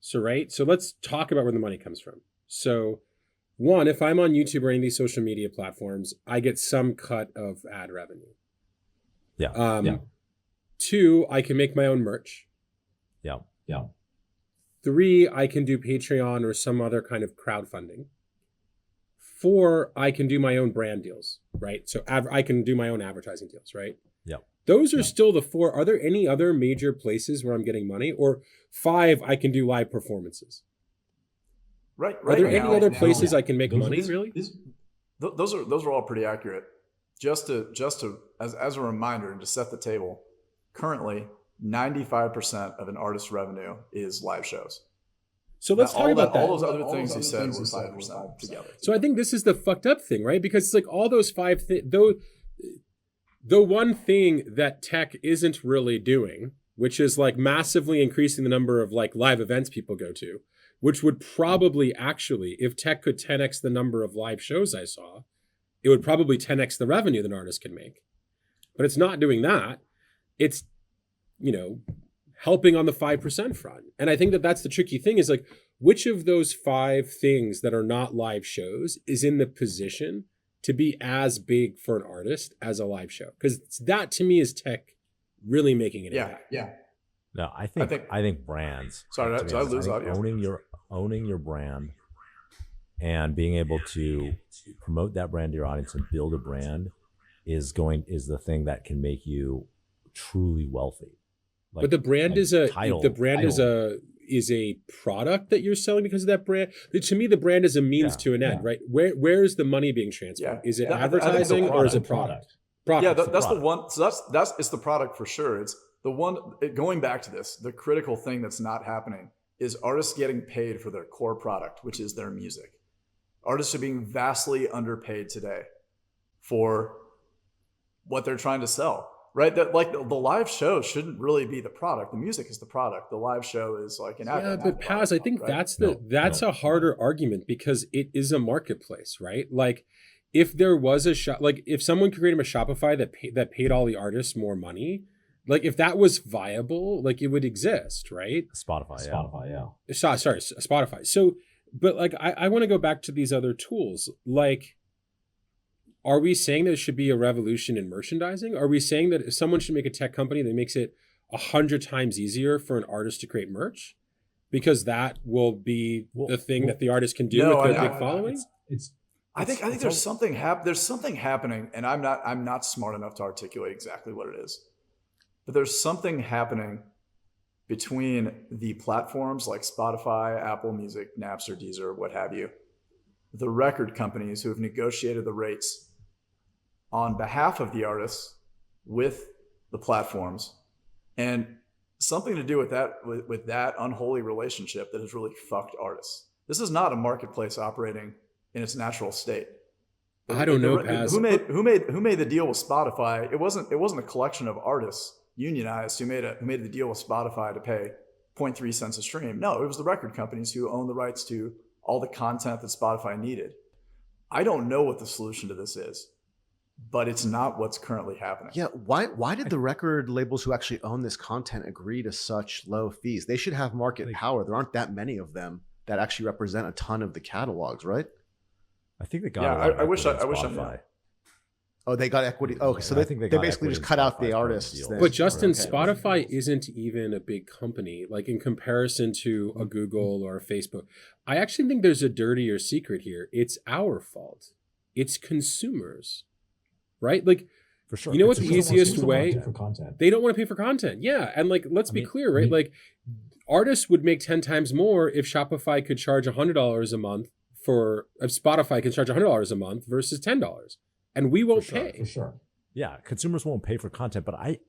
So, right. So let's talk about where the money comes from. So one, if I'm on YouTube or any of these social media platforms, I get some cut of ad revenue. Yeah. Two, I can make my own merch. Yeah. 3, I can do Patreon or some other kind of crowdfunding. 4, I can do my own brand deals, right? So I can do my own advertising deals, right? Yeah. Those are still the 4. Are there any other major places where I'm getting money? Or 5, I can do live performances. Right. Are there any other places I can make money, really? Those are all pretty accurate. Just to as a reminder and to set the table, currently 95% of an artist's revenue is live shows. So let's talk about that. All those other things you said were 5% together. So I think this is the fucked up thing, right? Because it's like all those 5 things, the one thing that tech isn't really doing, which is like massively increasing the number of like live events people go to, which would probably actually, if tech could 10x the number of live shows I saw, it would probably 10x the revenue that an artist can make. But it's not doing that. It's, helping on the 5% front. And I think that that's the tricky thing, is like, which of those 5 things that are not live shows is in the position to be as big for an artist as a live show? Because that to me is tech really making an impact. Yeah. No, I think brands. Sorry, did I lose audio? Owning your brand and being able to promote that brand to your audience and build a brand is the thing that can make you truly wealthy. But the brand is a product that you're selling because of that brand. To me, the brand is a means to an end, right? Where is the money being transferred? Is it advertising or is it product? Yeah, that's the one. So it's the product for sure. It's the one. Going back to this, the critical thing that's not happening is artists getting paid for their core product, which is their music. Artists are being vastly underpaid today for what they're trying to sell. Right, that like the live show shouldn't really be the product. The music is the product. The live show is like an ad. Yeah, but Paz, I think that's a harder argument because it is a marketplace, right? Like, if there was a shop, like if someone created a Shopify that paid all the artists more money, like if that was viable, like it would exist, right? Spotify, yeah. Sorry, Spotify. So, but like I want to go back to these other tools, like. Are we saying there should be a revolution in merchandising? Are we saying that if someone should make a tech company that makes it 100 times easier for an artist to create merch? Because that will be the thing that the artist can do with their big following? I think there's something happening, and I'm not smart enough to articulate exactly what it is. But there's something happening between the platforms like Spotify, Apple Music, Napster, Deezer, what have you, the record companies who have negotiated the rates on behalf of the artists with the platforms, and something to do with that unholy relationship that has really fucked artists. This is not a marketplace operating in its natural state. I don't know, Paz. Who made the deal with Spotify? It wasn't a collection of artists unionized who made the deal with Spotify to pay 0.3 cents a stream. No, it was the record companies who own the rights to all the content that Spotify needed. I don't know what the solution to this is, but it's not what's currently happening. Yeah, why did the record labels who actually own this content agree to such low fees? They should have market power. There aren't that many of them that actually represent a ton of the catalogs, right? I think they got. Yeah, I wish I knew. Oh, they got equity. Oh, so they basically just cut out the artists. But Justin, Spotify isn't even a big company, like in comparison to a Google or a Facebook. I actually think there's a dirtier secret here. It's our fault. It's consumers, right? Like, for sure. You know what the easiest way? They don't want to pay for content. Yeah, and like, let's be clear, right? Like, artists would make 10 times more if Shopify could charge $100 a month if Spotify can charge $100 a month versus $10. And we won't pay. For sure. Yeah, consumers won't pay for content, but I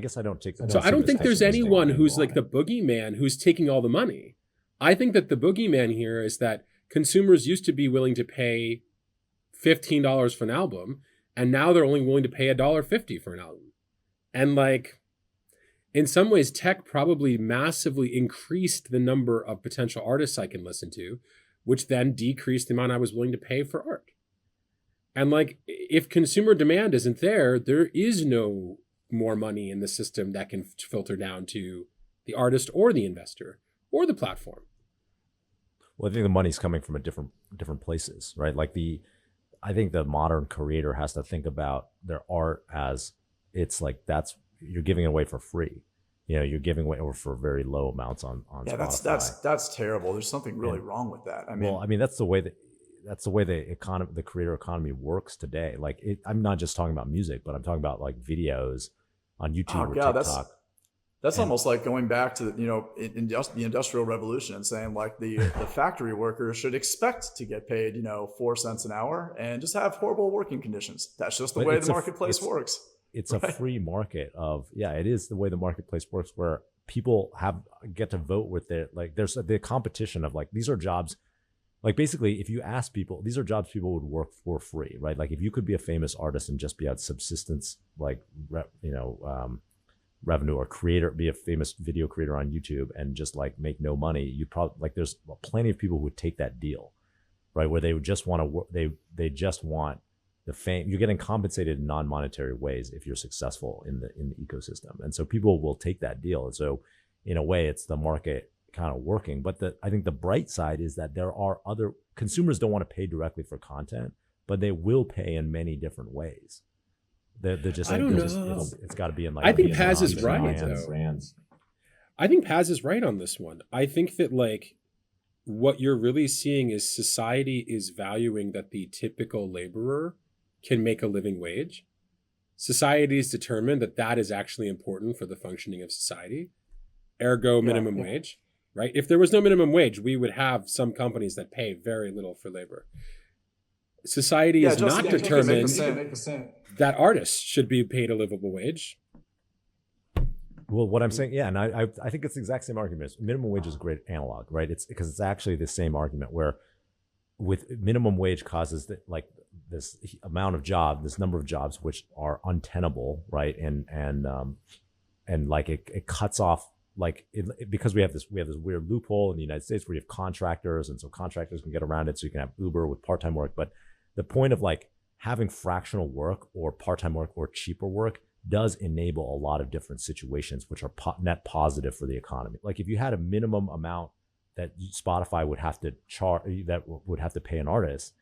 guess I don't take that. So I don't think there's anyone who's like the boogeyman who's taking all the money. I think that the boogeyman here is that consumers used to be willing to pay $15 for an album, and now they're only willing to pay $1.50 for an album. And like, in some ways, tech probably massively increased the number of potential artists I can listen to, which then decreased the amount I was willing to pay for art. And like, if consumer demand isn't there, there is no more money in the system that can filter down to the artist or the investor or the platform. Well, I think the money's coming from different places, right? Like I think the modern creator has to think about their art as it's like you're giving it away for free. You know, you're giving away or for very low amounts on Spotify. That's terrible. There's something really wrong with that. I mean, that's the way the creator economy works today. Like, I'm not just talking about music, but I'm talking about like videos on YouTube or TikTok. That's almost like going back to the Industrial Revolution and saying like the factory workers should expect to get paid 4 cents an hour and just have horrible working conditions. That's just the way the marketplace works. It's a free market it is the way the marketplace works, where people get to vote with there's the competition of like, these are jobs. Like, basically, if you ask people, these are jobs people would work for free, right? Like, if you could be a famous artist and just be at subsistence, like, revenue, or be a famous video creator on YouTube and just like make no money, you'd probably like, there's plenty of people who would take that deal, right? Where they would just want to work, they just want the fame. You're getting compensated in non-monetary ways if you're successful in the ecosystem, and so people will take that deal. And so, in a way, it's the market kind of working. But I think the bright side is that there are other consumers don't want to pay directly for content, but they will pay in many different ways. They're just, I don't know. It's got to be in like. I think Paz is right, though. I think Paz is right on this one. I think that like, what you're really seeing is society is valuing that the typical laborer can make a living wage. Society is determined that that is actually important for the functioning of society, ergo minimum wage, right? If there was no minimum wage, we would have some companies that pay very little for labor. Society is not determined that artists should be paid a livable wage. Well, what I'm saying, yeah, and I think it's the exact same argument. Minimum wage is a great analog, right? It's because it's actually the same argument where with minimum wage causes that like this amount of job, this number of jobs which are untenable, right? And like it cuts off like because we have this weird loophole in the United States where you have contractors, and so contractors can get around it, so you can have Uber with part-time work. But the point of like having fractional work or part-time work or cheaper work does enable a lot of different situations which are net positive for the economy. Like if you had a minimum amount that Spotify would have to charge, that would have to pay an artist,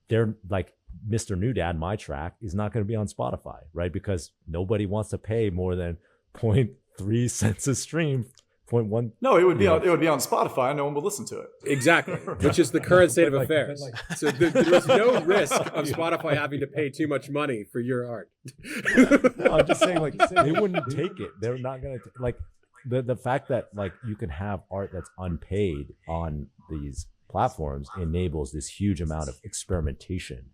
they're like Mr. New Dad, my track is not going to be on Spotify, right? Because nobody wants to pay more than 0.3 cents a stream. 0.1. No, it would be on Spotify, and no one would listen to it. Exactly, which is the current state of affairs. So there's no risk of Spotify having to pay too much money for your art. No, I'm just saying, like they wouldn't take it. They're not gonna like the fact that like you can have art that's unpaid on these platforms enables this huge amount of experimentation,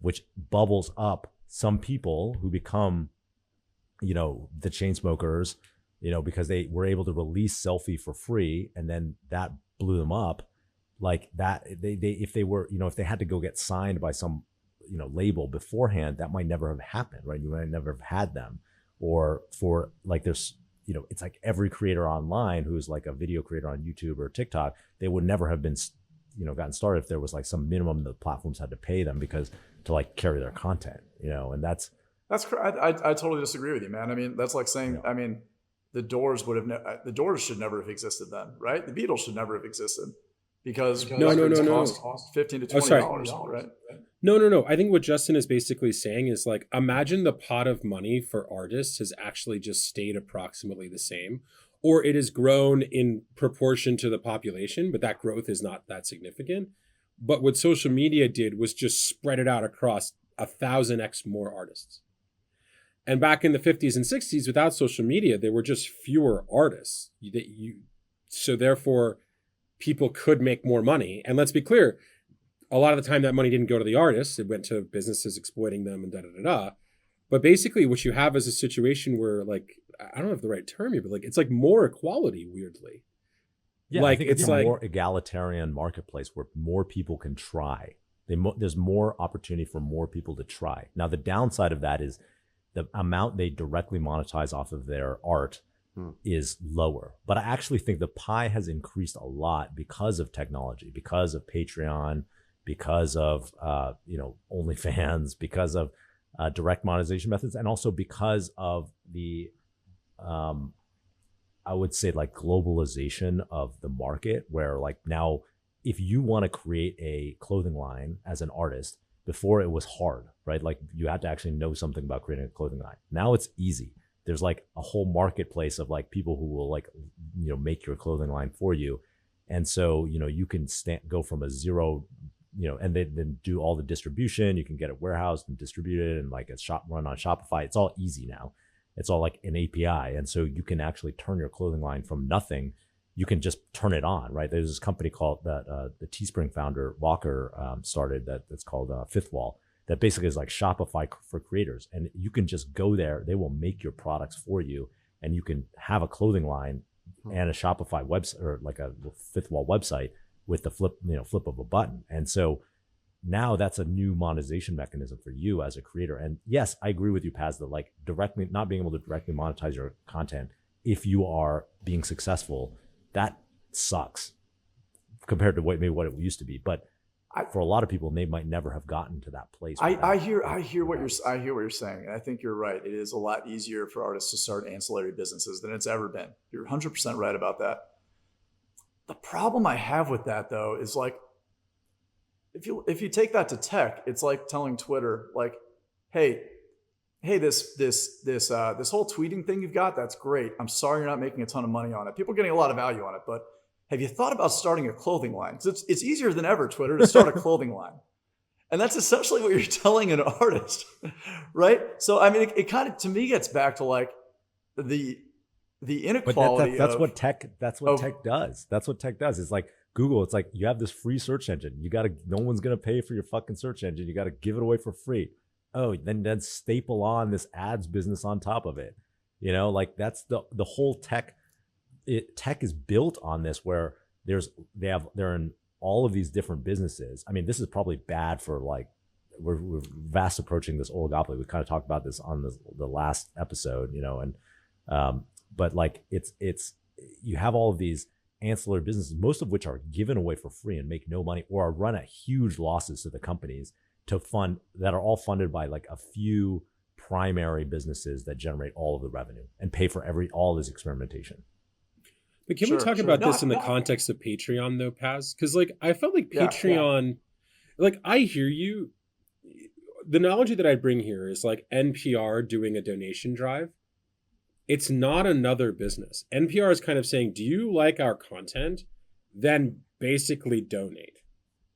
which bubbles up some people who become, the chain smokers. Because they were able to release Selfie for free, and then that blew them up. Like that, if they had to go get signed by some, label beforehand, that might never have happened, right? You might never have had them. Or for like, there's, it's like every creator online who's like a video creator on YouTube or TikTok, they would never have been, gotten started if there was like some minimum the platforms had to pay them because to like carry their content, and that's. I totally disagree with you, man. I mean, that's like saying, the Doors the Doors should never have existed then, right? The Beatles should never have existed because records cost $15 to $20, right? No. I think what Justin is basically saying is like, imagine the pot of money for artists has actually just stayed approximately the same, or it has grown in proportion to the population, but that growth is not that significant. But what social media did was just spread it out across 1,000x more artists. And back in the 50s and 60s, without social media, there were just fewer artists. So therefore, people could make more money. And let's be clear, a lot of the time that money didn't go to the artists. It went to businesses exploiting them and da-da-da-da. But basically what you have is a situation where, like, I don't have the right term here, but like it's like more equality, weirdly. Yeah, like I think it's like a more egalitarian marketplace where more people can try. There's more opportunity for more people to try. Now, the downside of that is the amount they directly monetize off of their art is lower. But I actually think the pie has increased a lot because of technology, because of Patreon, because of OnlyFans, because of direct monetization methods, and also because of the I would say like globalization of the market, where like now if you want to create a clothing line as an artist, before it was hard, right? Like you had to actually know something about creating a clothing line. Now it's easy. There's like a whole marketplace of like people who will like, make your clothing line for you. And so, you can go from a zero, and then do all the distribution. You can get it warehoused and distributed and like run on Shopify. It's all easy now. It's all like an API. And so you can actually turn your clothing line from nothing. You can just turn it on, right? There's this company called that the Teespring founder Walker started that's called Fifth Wall, that basically is like Shopify for creators. And you can just go there. They will make your products for you, and you can have a clothing line and a Shopify website or like a Fifth Wall website with the flip of a button. And so now that's a new monetization mechanism for you as a creator. And yes, I agree with you, Paz, that like directly not being able to directly monetize your content if you are being successful, that sucks compared to what it used to be. But for a lot of people, they might never have gotten to that place. I hear what you're saying, and I think you're right. It is a lot easier for artists to start ancillary businesses than it's ever been. You're 100% right about that. The problem I have with that though is like, if you take that to tech, it's like telling Twitter like, hey, this whole tweeting thing you've got, that's great. I'm sorry you're not making a ton of money on it. People are getting a lot of value on it, but have you thought about starting a clothing line? Because it's easier than ever, Twitter, to start a clothing line. And that's essentially what you're telling an artist, right? So, I mean, it kind of, to me, gets back to like the inequality. That's what tech does. That's what tech does. It's like Google. It's like you have this free search engine. No one's going to pay for your fucking search engine. You got to give it away for free. Oh, then staple on this ads business on top of it. You know, like that's the whole tech. Tech is built on this where they're in all of these different businesses. I mean, this is probably bad for like, we're fast approaching this oligopoly. We kind of talked about this on the last episode, you know, and but like it's you have all of these ancillary businesses, most of which are given away for free and make no money or are run at huge losses to the companies that are all funded by like a few primary businesses that generate all of the revenue and pay for all this experimentation. But can we talk about this in the context of Patreon though, Paz? Because like I felt like Patreon, like I hear you. The analogy that I bring here is like NPR doing a donation drive. It's not another business. NPR is kind of saying, do you like our content? Then basically donate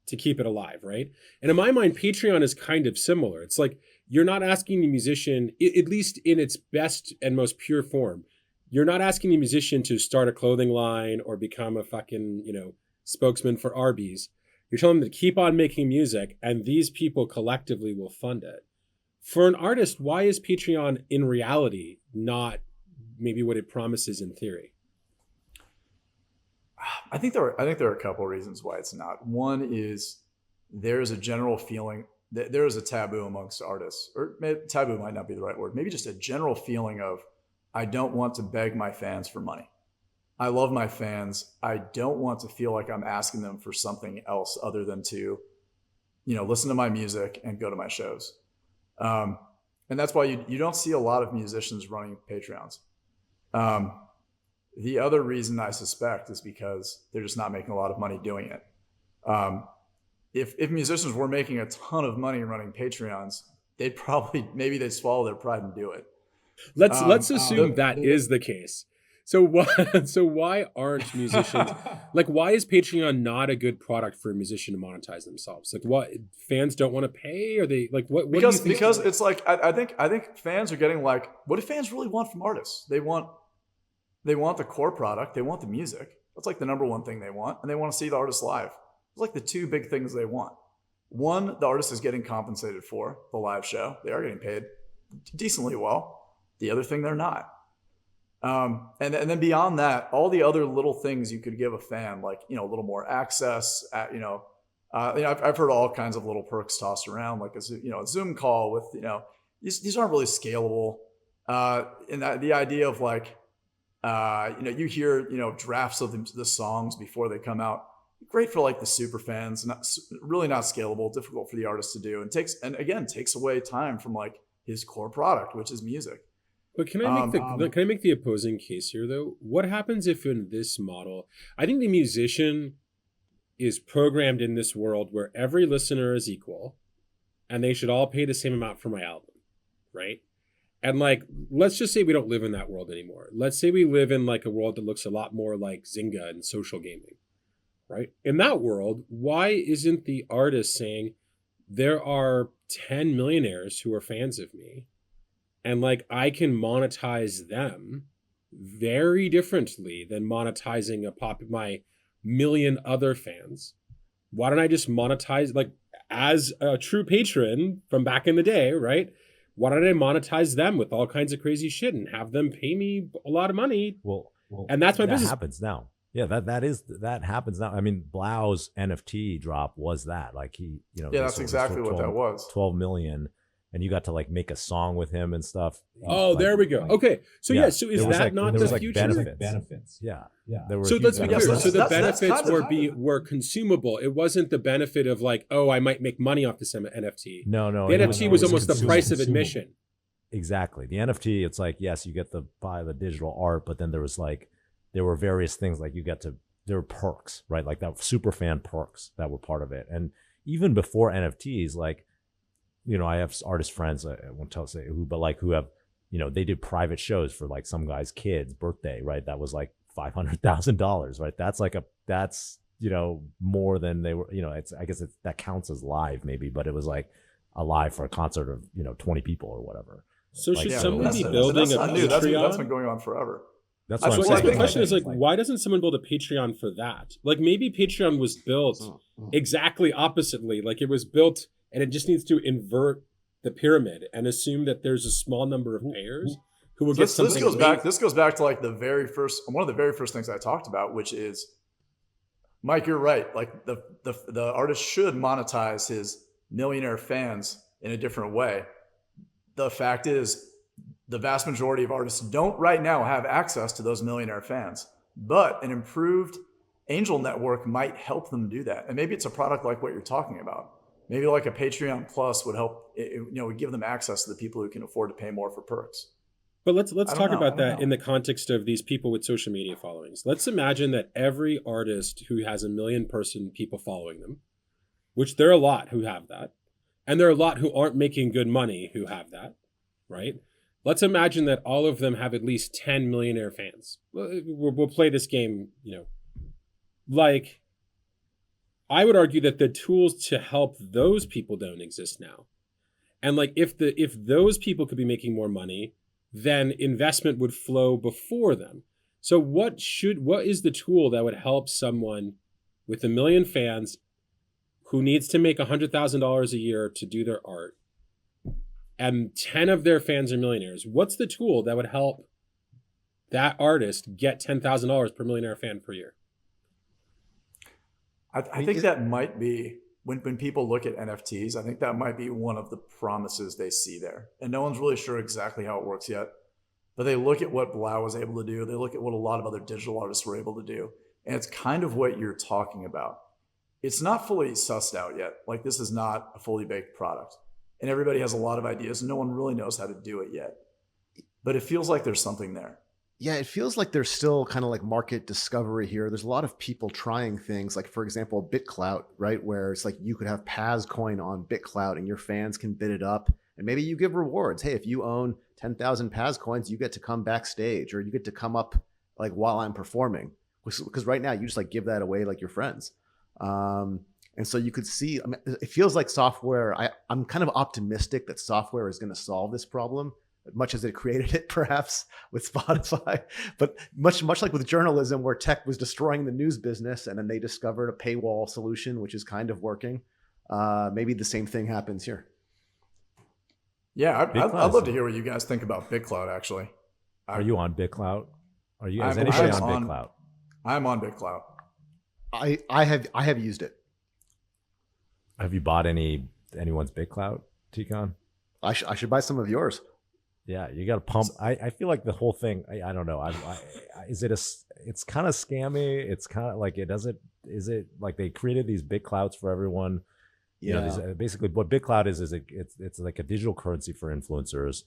to keep it alive, right? And in my mind, Patreon is kind of similar. It's like you're not asking the musician, at least in its best and most pure form, you're not asking the musician to start a clothing line or become a fucking, you know, spokesman for Arby's. You're telling them to keep on making music and these people collectively will fund it. For an artist, why is Patreon in reality not maybe what it promises in theory? I think there are a couple of reasons why it's not. One is there's a general feeling that there is a taboo amongst artists, or taboo might not be the right word. Maybe just a general feeling of, I don't want to beg my fans for money. I love my fans. I don't want to feel like I'm asking them for something else other than to, you know, listen to my music and go to my shows. And that's why you don't see a lot of musicians running Patreons. The other reason I suspect is because they're just not making a lot of money doing it. If musicians were making a ton of money running Patreons, maybe they'd swallow their pride and do it. Let's assume that is the case. So why aren't musicians like, why is Patreon not a good product for a musician to monetize themselves? Like, what, fans don't want to pay? Or they like what? Because it's like I think fans are getting like, what do fans really want from artists? They want the core product. They want the music. That's like the number one thing they want, and they want to see the artist live. It's like the two big things they want. One, the artist is getting compensated for the live show. They are getting paid decently well. The other thing, they're not. And then beyond that, all the other little things you could give a fan, like, you know, a little more access, I've heard all kinds of little perks tossed around, like a Zoom call with, you know, these aren't really scalable. And the idea of like, you hear, you know, drafts of the songs before they come out. Great for like the super fans, really not scalable, difficult for the artist to do, and takes away time from like his core product, which is music. But can I make the opposing case here though? What happens if in this model, I think the musician is programmed in this world where every listener is equal and they should all pay the same amount for my album, right? And like, let's just say we don't live in that world anymore. Let's say we live in like a world that looks a lot more like Zynga and social gaming, right? In that world, why isn't the artist saying there are 10 millionaires who are fans of me, and like I can monetize them very differently than monetizing my million other fans? Why don't I just monetize, like as a true patron from back in the day, right? Why don't I monetize them with all kinds of crazy shit and have them pay me a lot of money? Well, and that's my business. That happens now. Yeah, that happens now. I mean, Blau's NFT drop was that. Like he, you know, that's exactly what that was. 12 million. And you got to like make a song with him and stuff. Oh, like, there we go. Okay. So so is that not the future? Benefits. Yeah. So let's be clear. So the benefits were consumable. It wasn't the benefit of like, oh, I might make money off this NFT. No. The NFT was almost the price of admission. Exactly. The NFT, it's like, yes, you get to buy the digital art, but then there were various things like there were perks, right? Like that super fan perks that were part of it. And even before NFTs, like, you know, I have artist friends, I won't say who, but like who have, you know, they did private shows for like some guy's kid's birthday, right? That was like $500,000, right? That's more than they were. I guess that counts as live maybe, but it was like a live for a concert of 20 people or whatever. So should Yeah, someone that's be not- building that's a not new. That's Patreon? been going on forever. That's That's what what I'm I The saying. think. question is Like, why doesn't someone build a Patreon for that? Like maybe Patreon was built exactly oppositely. Like it was built and it just needs to invert the pyramid and assume that there's a small number of payers who will get This something. goes back. late. This goes back to like one of the very first things I talked about, which is, Mike, you're right. Like the artist should monetize his millionaire fans in a different way. The fact is, the vast majority of artists don't right now have access to those millionaire fans, but an improved angel network might help them do that. And maybe it's a product like what you're talking about. Maybe like a Patreon Plus would help. Would give them access to the people who can afford to pay more for perks. But let's I don't talk know. about I don't that know. in the context of these people with social media followings. Let's imagine that every artist who has 1 million people following them, which there are a lot who have that, and there are a lot who aren't making good money who have that, right? Let's imagine that all of them have at least 10 millionaire fans. We'll play this game, like I would argue that the tools to help those people don't exist now. And like if those people could be making more money, then investment would flow before them. So what is the tool that would help someone with 1 million fans who needs to make $100,000 a year to do their art, and 10 of their fans are millionaires? What's the tool that would help that artist get $10,000 per millionaire fan per year? I think that might be when people look at NFTs. I think that might be one of the promises they see there, and no one's really sure exactly how it works yet. But they look at what Blau was able to do. They look at what a lot of other digital artists were able to do, and it's kind of what you're talking about. It's not fully sussed out yet. Like this is not a fully baked product, and everybody has a lot of ideas, and no one really knows how to do it yet. But it feels like there's something there. Yeah, it feels like there's still kind of like market discovery here. There's a lot of people trying things like, for example, BitClout, right? Where it's like you could have Paz coin on BitClout and your fans can bid it up. And maybe you give rewards. Hey, if you own 10,000 Paz coins, you get to come backstage or you get to come up like while I'm performing. Because right now you just like give that away like your friends. And so you could see, I mean, it feels like software. I'm kind of optimistic that software is going to solve this problem, much as it created it perhaps with Spotify, but much like with journalism where tech was destroying the news business and then they discovered a paywall solution, which is kind of working. Maybe the same thing happens here. Yeah, I'd BitClout. love to hear what you guys think about BitClout, actually. Are you on BitClout? Is I'm anybody on on- BitClout? I'm on BitClout. I have used it. Have you bought anyone's BitClout, Ticon? I should buy some of yours. Yeah, you got to pump. I feel like the whole thing. I don't know. It's kind of scammy. It's kind of like is it like they created these BitClouts for everyone? Basically what BitClout is it's like a digital currency for influencers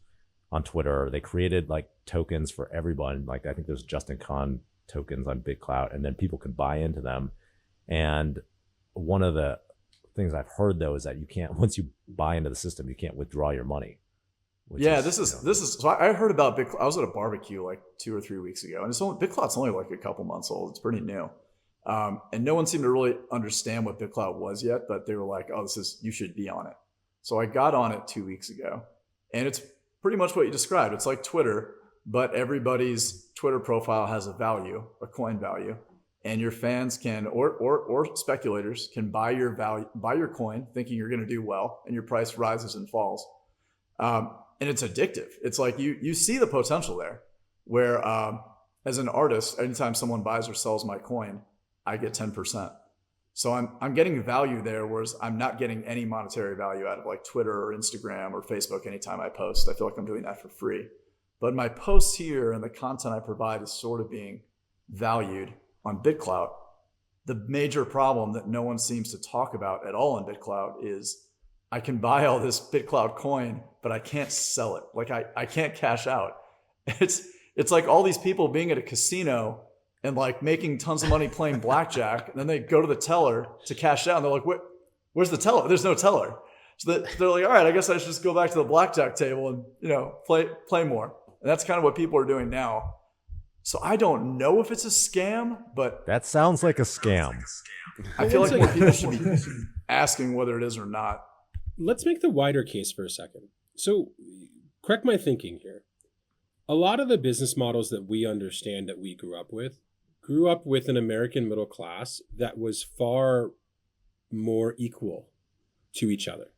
on Twitter. They created like tokens for everyone. Like I think there's Justin Khan tokens on BitClout, and then people can buy into them. And one of the things I've heard though is that you can't, once you buy into the system, you can't withdraw your money. This is. So I heard about BitClout. I was at a barbecue like 2 or 3 weeks ago, and BitClout's only like a couple months old. It's pretty new, and no one seemed to really understand what BitClout was yet. But they were like, "Oh, you should be on it." So I got on it 2 weeks ago, and it's pretty much what you described. It's like Twitter, but everybody's Twitter profile has a value, a coin value, and your fans can or speculators can buy your coin, thinking you're going to do well, and your price rises and falls. And it's addictive. It's like you see the potential there where as an artist, anytime someone buys or sells my coin, I get 10%. So I'm getting value there, whereas I'm not getting any monetary value out of like Twitter or Instagram or Facebook anytime I post. I feel like I'm doing that for free. But my posts here and the content I provide is sort of being valued on BitClout. The major problem that no one seems to talk about at all on BitClout is I can buy all this BitClout coin, but I can't sell it. Like I can't cash out. It's like all these people being at a casino and like making tons of money playing blackjack, and then they go to the teller to cash out, and they're like, "Where's the teller? There's no teller." So they're like, "All right, I guess I should just go back to the blackjack table and play more." And that's kind of what people are doing now. So I don't know if it's a scam, but That sounds like a scam. I feel like more people should be asking whether it is or not. Let's make the wider case for a second. So correct my thinking here. A lot of the business models that we understand that we grew up with an American middle class that was far more equal to each other.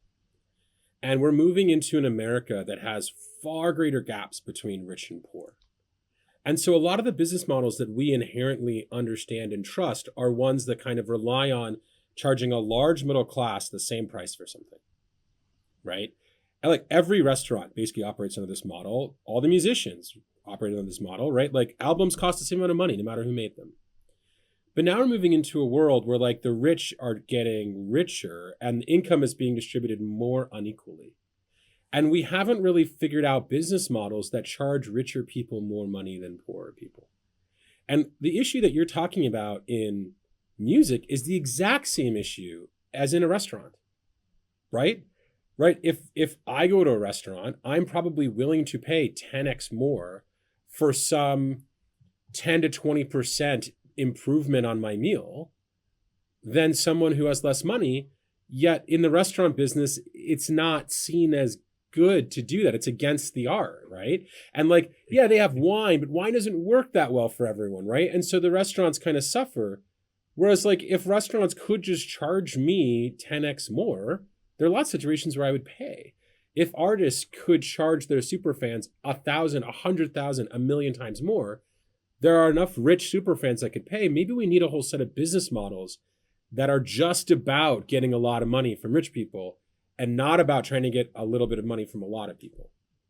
And we're moving into an America that has far greater gaps between rich and poor. And so a lot of the business models that we inherently understand and trust are ones that kind of rely on charging a large middle class the same price for something, right? And like every restaurant basically operates under this model. All the musicians operate on this model, right? Like albums cost the same amount of money, no matter who made them. But now we're moving into a world where like the rich are getting richer and income is being distributed more unequally. And we haven't really figured out business models that charge richer people more money than poorer people. And the issue that you're talking about in music is the exact same issue as in a restaurant, right? Right. If I go to a restaurant, I'm probably willing to pay 10x more for some 10 to 20% improvement on my meal than someone who has less money. Yet in the restaurant business, it's not seen as good to do that. It's against the art, right? And like, yeah, they have wine, but wine doesn't work that well for everyone, right? And so the restaurants kind of suffer. Whereas like if restaurants could just charge me 10x more, there are lots of situations where I would pay. If artists could charge their super fans 1,000, 100,000, 1,000,000 times more, there are enough rich super fans that could pay. Maybe we need a whole set of business models that are just about getting a lot of money from rich people and not about trying to get a little bit of money from a lot of people.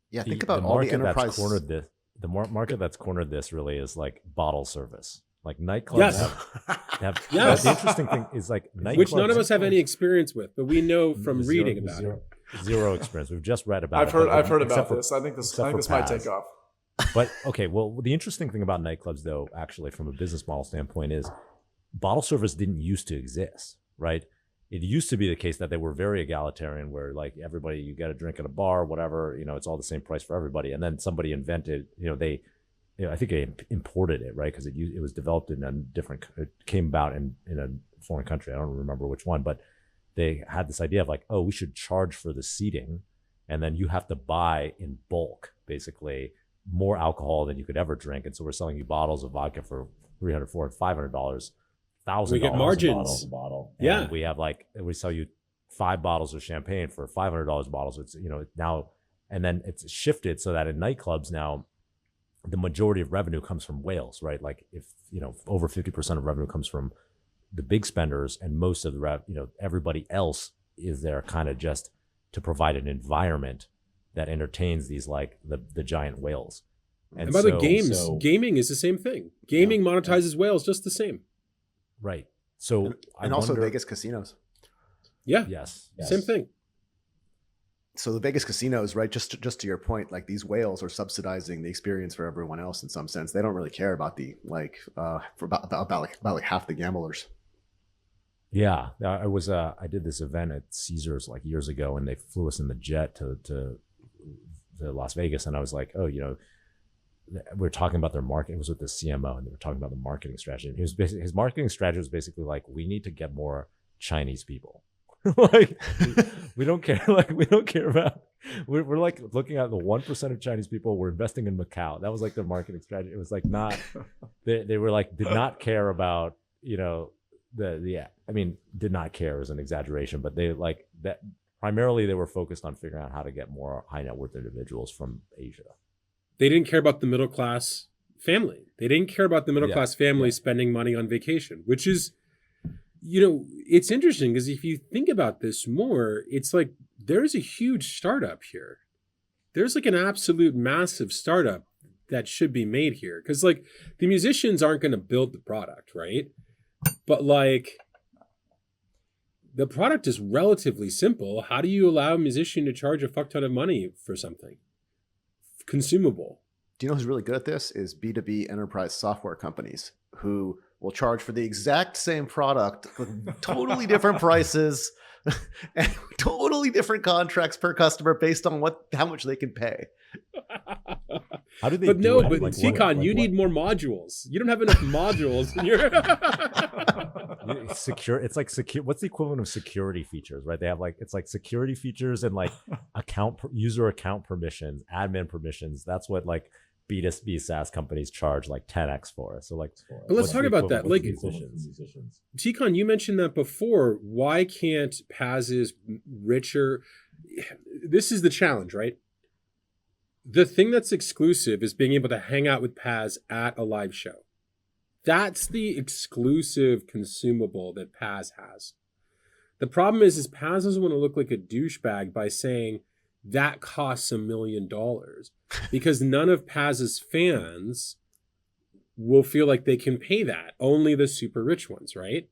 Yeah, think about all the enterprise. That's cornered this. The market that's cornered this really is like bottle service. Like nightclubs have Yes. The interesting thing is like nightclubs, Which none of us have any experience with, but we know from reading about it. Zero experience. We've just read about it. I've heard about this. I think this might take off. But okay, well, the interesting thing about nightclubs, though, actually, from a business model standpoint, is bottle service didn't used to exist, right? It used to be the case that they were very egalitarian, where like everybody, you get a drink at a bar, whatever, it's all the same price for everybody. And then somebody invented, I think they imported it, right? Because it was developed in a different, it came about in a foreign country. I don't remember which one, but they had this idea of like, oh, we should charge for the seating, and then you have to buy in bulk, basically, more alcohol than you could ever drink. And so we're selling you bottles of vodka for $300, $400, $500, $1,000. We get margins. A bottle. Yeah. And we sell you 5 bottles of champagne for $500 a bottle. So it's, now, and then it's shifted so that in nightclubs now, the majority of revenue comes from whales, right? Like if, over 50% of revenue comes from the big spenders, and most of the everybody else is there kind of just to provide an environment that entertains these like the giant whales. And by the games, gaming is the same thing. Gaming monetizes whales just the same. Right. So and also Vegas casinos. Yeah. Yes. Same thing. So the Vegas casinos, right? Just to your point, like these whales are subsidizing the experience for everyone else in some sense. They don't really care about the for about half the gamblers. Yeah, I did this event at Caesars like years ago, and they flew us in the jet to Las Vegas, and I was like, we were talking about their marketing. It was with the CMO, and they were talking about the marketing strategy. And his marketing strategy was basically like, we need to get more Chinese people. Like we don't care. Like we don't care about. We're like looking at the 1% of Chinese people. We're investing in Macau. That was like their marketing strategy. It was like not. They were like did not care about did not care is an exaggeration, but they like that. Primarily, they were focused on figuring out how to get more high net worth individuals from Asia. They didn't care about the middle class family. They didn't care about the middle class family spending money on vacation, which is, it's interesting because if you think about this more, it's like there's a huge startup here. There's like an absolute massive startup that should be made here because like the musicians aren't going to build the product, right? But like the product is relatively simple. How do you allow a musician to charge a fuck ton of money for something consumable? Do you know who's really good at this? Is B2B enterprise software companies who will charge for the exact same product with totally different prices and totally different contracts per customer based on how much they can pay. How do they? But do no, it? but Like, Ticon, you need more modules. You don't have enough modules in your. Secure. It's like secure. What's the equivalent of security features, right? They have like it's like security features and like user account permissions, admin permissions. That's what like B2B SaaS companies charge like 10x for. So like, but let's talk about that. Like musicians. Ticon, you mentioned that before. Why can't Paz's richer? This is the challenge, right? The thing that's exclusive is being able to hang out with Paz at a live show. That's the exclusive consumable that Paz has. The problem is Paz doesn't want to look like a douchebag by saying that costs $1 million because none of Paz's fans will feel like they can pay that. Only the super rich ones, right?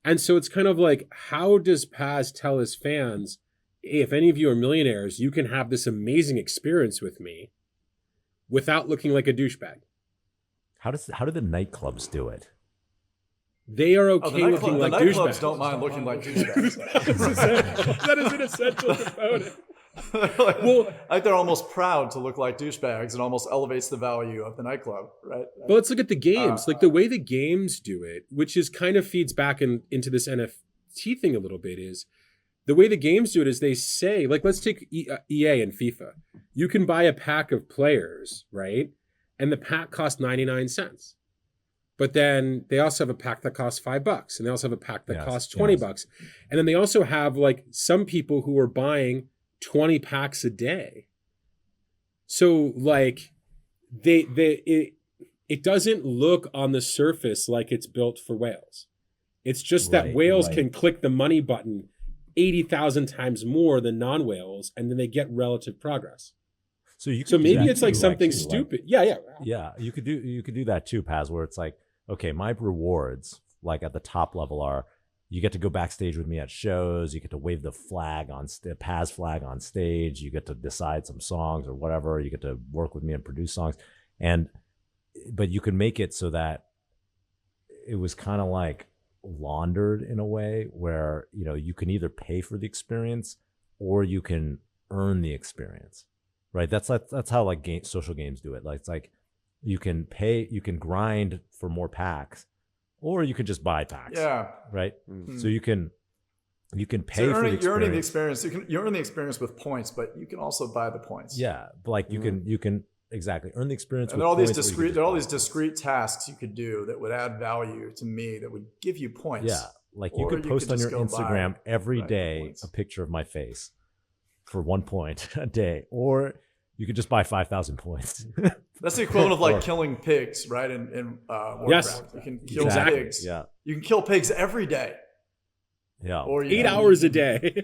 And so it's kind of like, how does Paz tell his fans, hey, if any of you are millionaires, you can have this amazing experience with me without looking like a douchebag? How do the nightclubs do it? They are okay looking like douchebags. The nightclubs don't mind looking like douchebags. That is an essential component. Like they're almost proud to look like douchebags and almost elevates the value of the nightclub, right? But let's look at the games. Like the way the games do it, which is kind of feeds back into this NFT thing a little bit, is the way the games do it is they say, like, let's take EA and FIFA. You can buy a pack of players, right? And the pack costs 99 cents. But then they also have a pack that costs $5. And they also have a pack that costs $20. And then they also have like some people who are buying 20 packs a day. So like it doesn't look on the surface like it's built for whales. It's just that whales can click the money button 80,000 times more than non-whales, and then they get relative progress. So maybe it's like something stupid. Yeah. You could do that too, Paz, where it's like, okay, my rewards, like at the top level, are you get to go backstage with me at shows, you get to wave the flag Paz flag on stage, you get to decide some songs or whatever, you get to work with me and produce songs, but you can make it so that it was kind of like laundered in a way where, you know, you can either pay for the experience or you can earn the experience, right? That's how like social games do it. Like it's like you can grind for more packs, or you can just buy packs. Yeah. Right. Mm-hmm. So you can pay for the experience. You're earning the experience. You earn the experience with points, but you can also buy the points. Yeah, like you can exactly earn the experience. And there are all these discrete tasks you could do that would add value to me, that would give you points. Yeah, like you could post on your Instagram every day a picture of my face for 1 point a day, or you could just buy 5,000 points. That's the equivalent of like killing pigs, right? In Warcraft, yes, you can kill pigs. Yeah, you can kill pigs every day. Yeah, or 8 hours a day.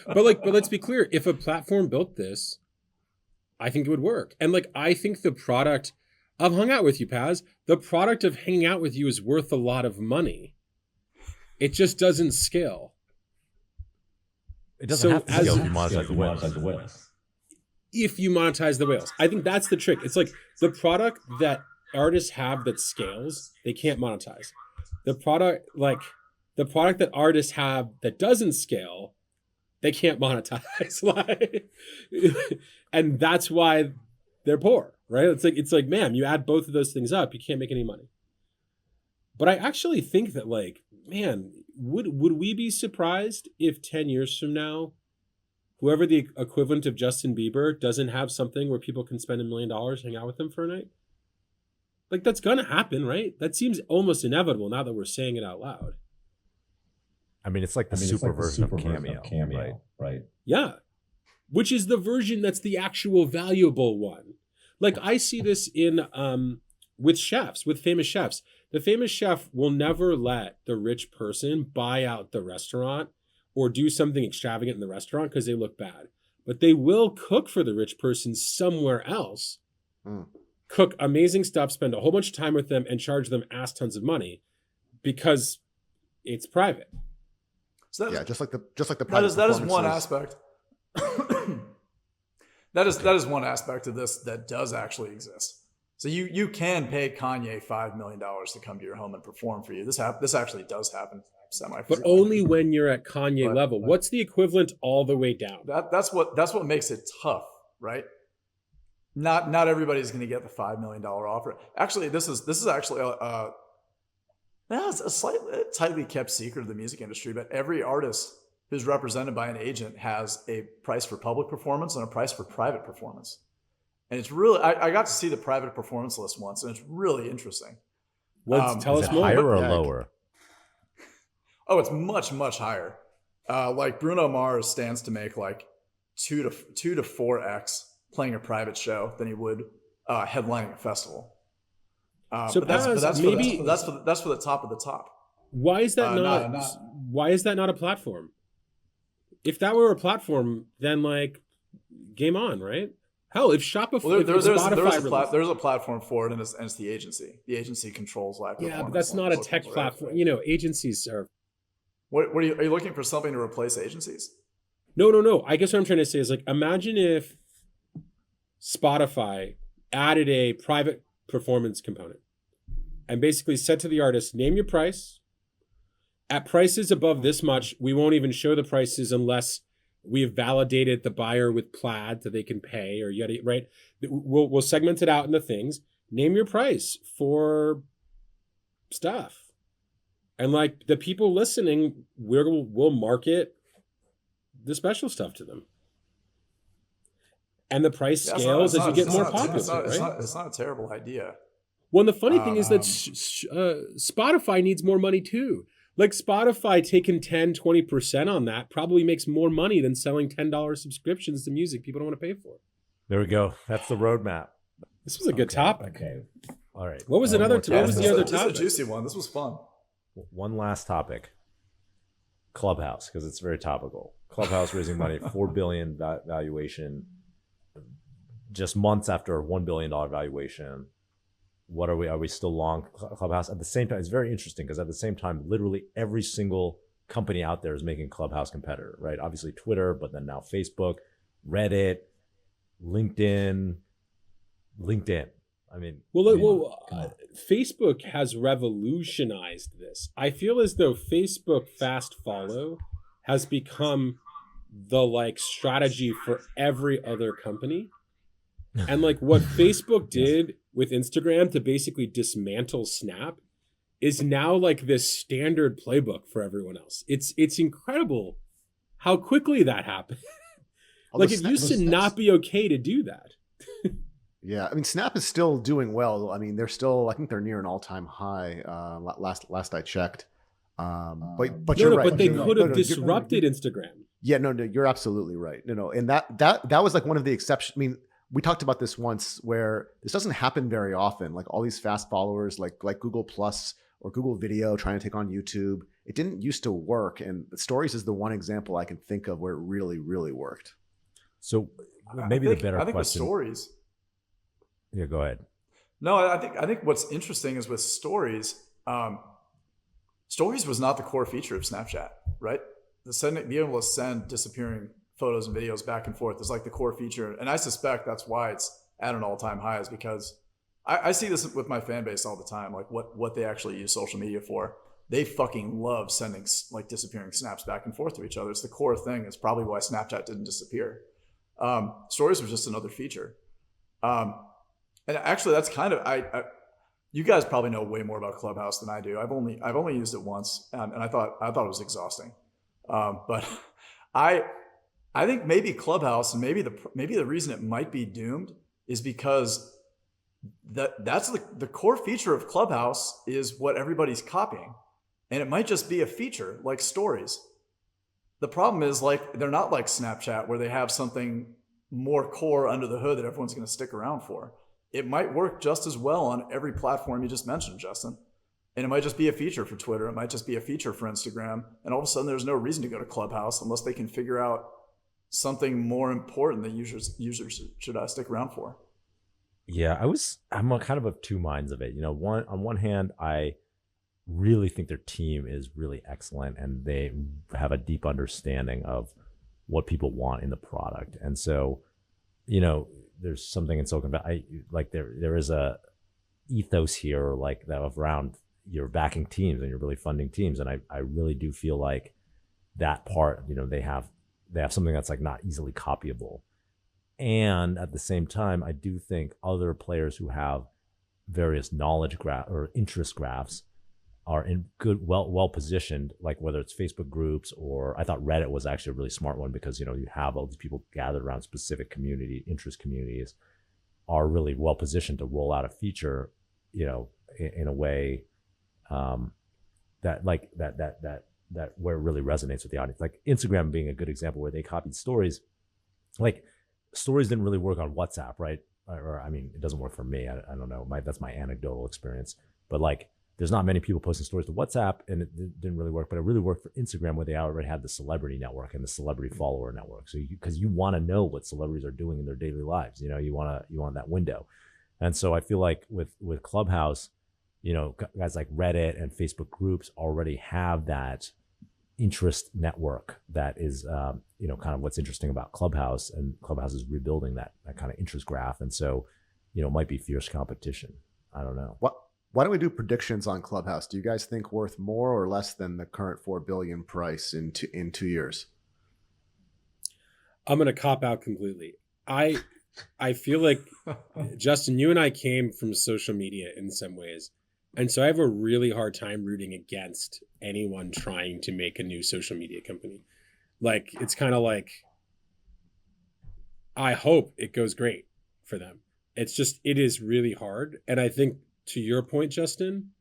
but let's be clear: if a platform built this, I think it would work. And like, I think the product, I've hung out with you, Paz. The product of hanging out with you is worth a lot of money. It just doesn't scale. It doesn't have to scale if you monetize the whales. If you monetize the whales. I think that's the trick. It's like the product that artists have that scales, they can't monetize. The product that artists have that doesn't scale, they can't monetize. And that's why they're poor, right? It's like, man, you add both of those things up, you can't make any money. But I actually think that, like, man, would we be surprised if 10 years from now, whoever the equivalent of Justin Bieber doesn't have something where people can spend $1 million hang out with him for a night? Like, that's gonna happen, right? That seems almost inevitable now that we're saying it out loud. I mean, it's like the super version of Cameo, right? Yeah. Which is the version that's the actual valuable one. Like, I see this in with famous chefs. The famous chef will never let the rich person buy out the restaurant or do something extravagant in the restaurant because they look bad. But they will cook for the rich person somewhere else, cook amazing stuff, spend a whole bunch of time with them, and charge them ass tons of money because it's private. So just like the that is one aspect. that is one aspect of this that does actually exist. So you can pay Kanye $5 million to come to your home and perform for you. This actually does happen but only when you're at Kanye level. What's the equivalent all the way down? That's what makes it tough, right? not everybody's going to get the $5 million offer. Actually, this is actually it's a slightly tightly kept secret of the music industry, but every artist who's represented by an agent has a price for public performance and a price for private performance. And it's really, I got to see the private performance list once, and it's really interesting. Tell us more. Higher or lower? Oh, it's much, much higher. Like Bruno Mars stands to make like 2 to 4x playing a private show than he would headlining a festival. That's for the top of the top. Why is that why is that not a platform? If that were a platform, then like game on, right? Hell, if Shopify, there's a platform for it, and it's the agency. The agency controls live performance. Yeah, but that's not a tech platform. You know, agencies are. What are you looking for something to replace agencies? No. I guess what I'm trying to say is like, imagine if Spotify added a private performance component and basically said to the artist, name your price. At prices above this much, we won't even show the prices unless we have validated the buyer with Plaid that they can pay or yet, right? We'll segment it out into things. Name your price for stuff. And like the people listening, we'll market the special stuff to them. And the price scales as you get more popular, right? It's not a terrible idea. Well, and the funny thing is that Spotify needs more money too. Like Spotify taking 10, 20% on that probably makes more money than selling $10 subscriptions to music people don't want to pay for. There we go. That's the roadmap. This was a good topic. Okay. All right. What was the other topic? This is a juicy one. This was fun. One last topic. Clubhouse, because it's very topical. Clubhouse raising money, $4 billion valuation, just months after a $1 billion valuation. What are we? Are we still long Clubhouse? At the same time, it's very interesting because at the same time, literally every single company out there is making Clubhouse competitor, right? Obviously Twitter, but then now Facebook, Reddit, LinkedIn. I mean, Facebook has revolutionized this. I feel as though Facebook fast follow has become the like strategy for every other company. And like what Facebook did with Instagram to basically dismantle Snap is now like this standard playbook for everyone else. It's incredible how quickly that happened. Like it used to not be okay to do that. Yeah, I mean, Snap is still doing well. I mean, they're still, I think they're near an all-time high. Last I checked. But you're right. But they could have disrupted Instagram. Yeah, no, you're absolutely right. No, and that was like one of the exceptions. I mean, we talked about this once where this doesn't happen very often. Like all these fast followers, like Google Plus or Google Video trying to take on YouTube. It didn't used to work, and Stories is the one example I can think of where it really, really worked. So maybe the better question. With Stories. Yeah, go ahead. No, I think what's interesting is with Stories. Stories was not the core feature of Snapchat, right? Being able to send disappearing photos and videos back and forth is like the core feature. And I suspect that's why it's at an all-time high, is because I see this with my fan base all the time, like what they actually use social media for. They fucking love sending like disappearing snaps back and forth to each other. It's the core thing. It's probably why Snapchat didn't disappear. Stories was just another feature. And actually that's kind of, you guys probably know way more about Clubhouse than I do. I've only used it once, and I thought it was exhausting. But I think maybe Clubhouse, and maybe the reason it might be doomed is because that's the core feature of Clubhouse is what everybody's copying, and it might just be a feature like Stories. The problem is like they're not like Snapchat where they have something more core under the hood that everyone's going to stick around for. It might work just as well on every platform you just mentioned, Justin. And it might just be a feature for Twitter. It might just be a feature for Instagram. And all of a sudden there's no reason to go to Clubhouse unless they can figure out something more important that users should stick around for. Yeah, I'm kind of of two minds of it. You know, on one hand, I really think their team is really excellent and they have a deep understanding of what people want in the product. And so, you know, there's something in Silicon Valley, like there is a ethos here like that around you're backing teams and you're really funding teams. And I really do feel like that part, you know, they have something that's like not easily copyable. And at the same time, I do think other players who have various knowledge graph or interest graphs are in good, well positioned, like whether it's Facebook groups, or I thought Reddit was actually a really smart one, because, you know, you have all these people gathered around specific interest communities, are really well positioned to roll out a feature, you know, in a way that where it really resonates with the audience. Like Instagram being a good example, where they copied stories. Like stories didn't really work on WhatsApp, right? Or I mean, it doesn't work for me. I don't know. That's my anecdotal experience. But like, there's not many people posting stories to WhatsApp, and it didn't really work. But it really worked for Instagram, where they already had the celebrity network and the celebrity follower network. So because you want to know what celebrities are doing in their daily lives, you know, you want that window. And so I feel like with Clubhouse, you know, guys like Reddit and Facebook groups already have that interest network that is, you know, kind of what's interesting about Clubhouse, and Clubhouse is rebuilding that kind of interest graph. And so, you know, it might be fierce competition. I don't know. Why don't we do predictions on Clubhouse? Do you guys think worth more or less than the current $4 billion price in 2 years? I'm going to cop out completely. I feel like, Justin, you and I came from social media in some ways. And so I have a really hard time rooting against anyone trying to make a new social media company. Like, it's kind of like, I hope it goes great for them. It's just, it is really hard. And I think, to your point, Justin,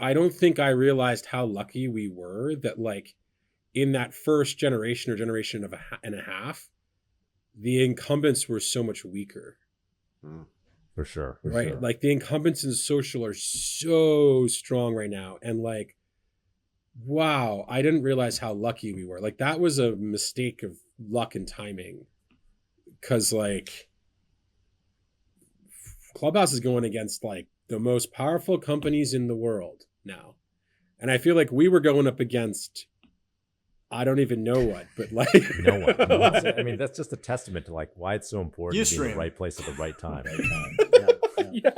I don't think I realized how lucky we were that, like, in that first generation or generation and a half, the incumbents were so much weaker. For sure. Right. Sure. Like, the incumbents in social are so strong right now. And like, wow, I didn't realize how lucky we were. Like, that was a mistake of luck and timing. 'Cause like, Clubhouse is going against like the most powerful companies in the world now. And I feel like we were going up against, I don't even know what, but like no one. I mean, that's just a testament to like why it's so important to be in the right place at the right time. Yeah.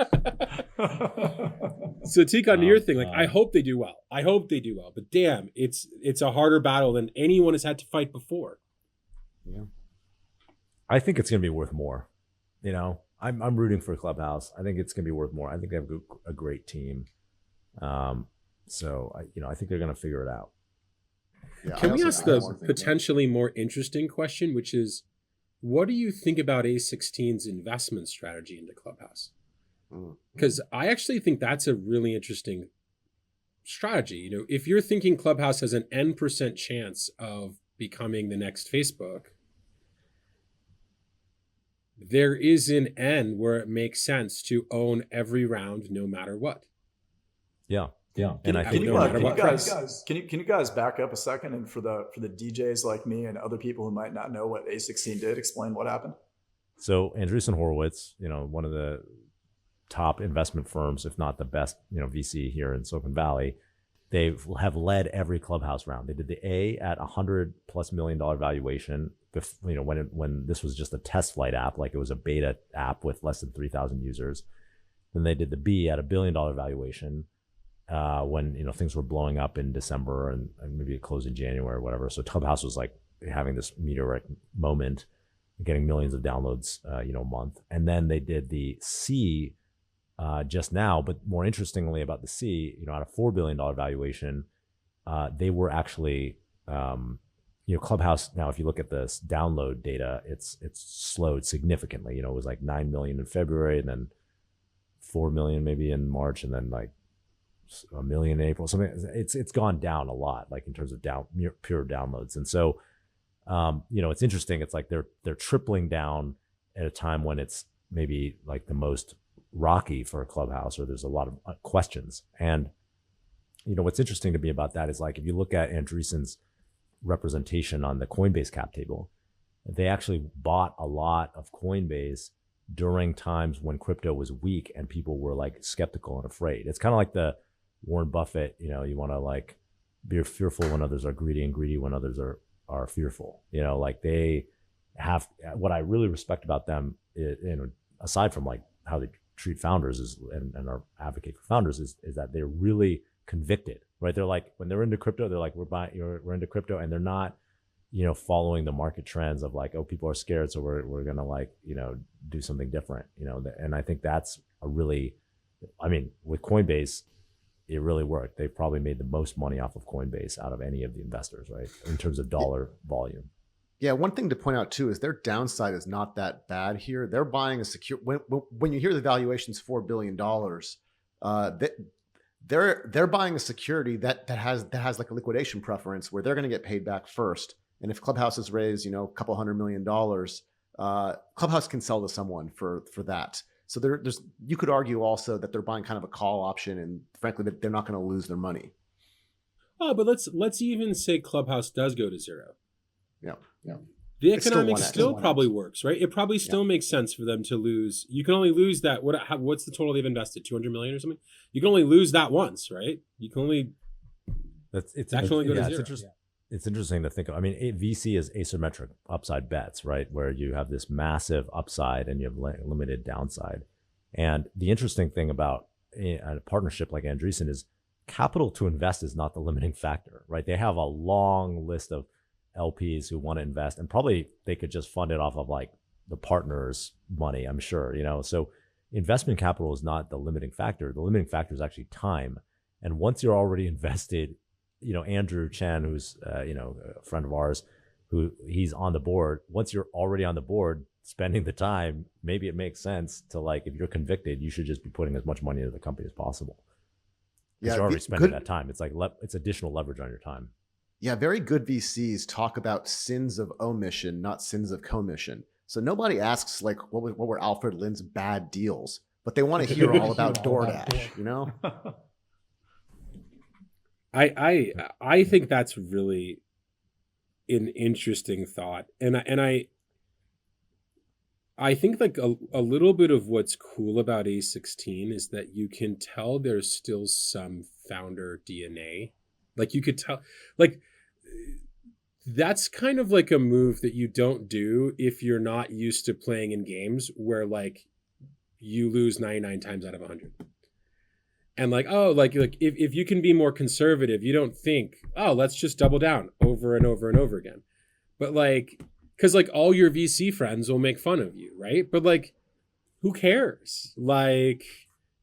So Tikon, to your thing, like, I hope they do well. I hope they do well. But damn, it's a harder battle than anyone has had to fight before. Yeah. I think it's going to be worth more. You know, I'm rooting for Clubhouse. I think it's going to be worth more. I think they have a great team. So I think they're going to figure it out. Yeah, can we ask the potentially more interesting question, which is, what do you think about A16's investment strategy into Clubhouse? Because I actually think that's a really interesting strategy. You know, if you're thinking Clubhouse has an N% chance of becoming the next Facebook, there is an N where it makes sense to own every round, no matter what. Yeah. Yeah. Can you guys back up a second, and for the DJs like me and other people who might not know what A16 did, explain what happened? So Andreessen Horowitz, you know, one of the top investment firms, if not the best, you know, VC here in Silicon Valley, they have led every Clubhouse round. They did the A at $100+ million valuation. You know, when this was just a test flight app, like it was a beta app with less than 3,000 users. Then they did the B at $1 billion valuation. When, you know, things were blowing up in December and maybe it closed in January or whatever. So Clubhouse was like having this meteoric moment, getting millions of downloads, you know, a month. And then they did the C just now, but more interestingly about the C, you know, at a $4 billion valuation, they were actually, you know, Clubhouse. Now, if you look at this download data, it's slowed significantly. You know, it was like 9 million in February, and then 4 million maybe in March, and then like 1 million in April. Something. It's gone down a lot, like in terms of pure downloads. And so, you know, it's interesting. It's like they're tripling down at a time when it's maybe like the most rocky for a Clubhouse, or there's a lot of questions. And, you know, what's interesting to me about that is, like, if you look at Andreessen's representation on the Coinbase cap table, they actually bought a lot of Coinbase during times when crypto was weak and people were like skeptical and afraid. It's kind of like the Warren Buffett, you know, you want to like be fearful when others are greedy, and greedy when others are fearful. You know, like they have, what I really respect about them, you know, aside from like how they treat founders and are advocate for founders, is that they're really convicted, right? They're like, when they're into crypto, they're like, we're into crypto, and they're not following the market trends of like, oh, people are scared, so we're gonna like, do something different, and I think that's with Coinbase, it really worked. They've probably made the most money off of Coinbase out of any of the investors, right? In terms of dollar volume. Yeah, one thing to point out too is their downside is not that bad here. They're buying a secure. When you hear the valuation's $4 billion, they're buying a security that has like a liquidation preference where they're going to get paid back first. And if Clubhouse has raised a couple $100 million, Clubhouse can sell to someone for that. So there's you could argue also that they're buying kind of a call option, and frankly that they're not going to lose their money. Oh, but let's even say Clubhouse does go to zero. Yeah. The economics still probably works, right? It probably still makes sense for them to lose. You can only lose that. What's the total they've invested? 200 million or something? You can only lose that once, right? You can only. It's actually go to zero. It's interesting to think of. VC is asymmetric upside bets, right? Where you have this massive upside and you have limited downside. And the interesting thing about a partnership like Andreessen is capital to invest is not the limiting factor, right? They have a long list of LPs who want to invest, and probably they could just fund it off of like the partners' money, I'm sure, So investment capital is not the limiting factor. The limiting factor is actually time. And once you're already invested, Andrew Chen, who's a friend of ours, he's on the board. Once you're already on the board, spending the time, maybe it makes sense to like, if you're convicted, you should just be putting as much money into the company as possible. Yeah, you're already spending that time. It's like it's additional leverage on your time. Yeah, very good VCs talk about sins of omission, not sins of commission. So nobody asks like, what were Alfred Lin's bad deals, but they want to hear all about DoorDash, I think that's really an interesting thought, and I think like a little bit of what's cool about A16 is that you can tell there's still some founder DNA. Like you could tell, like that's kind of like a move that you don't do if you're not used to playing in games where like you lose 99 times out of 100. And like, oh, like if you can be more conservative, you don't think, oh, let's just double down over and over and over again. But like, because like all your VC friends will make fun of you, right? But like, who cares? Like,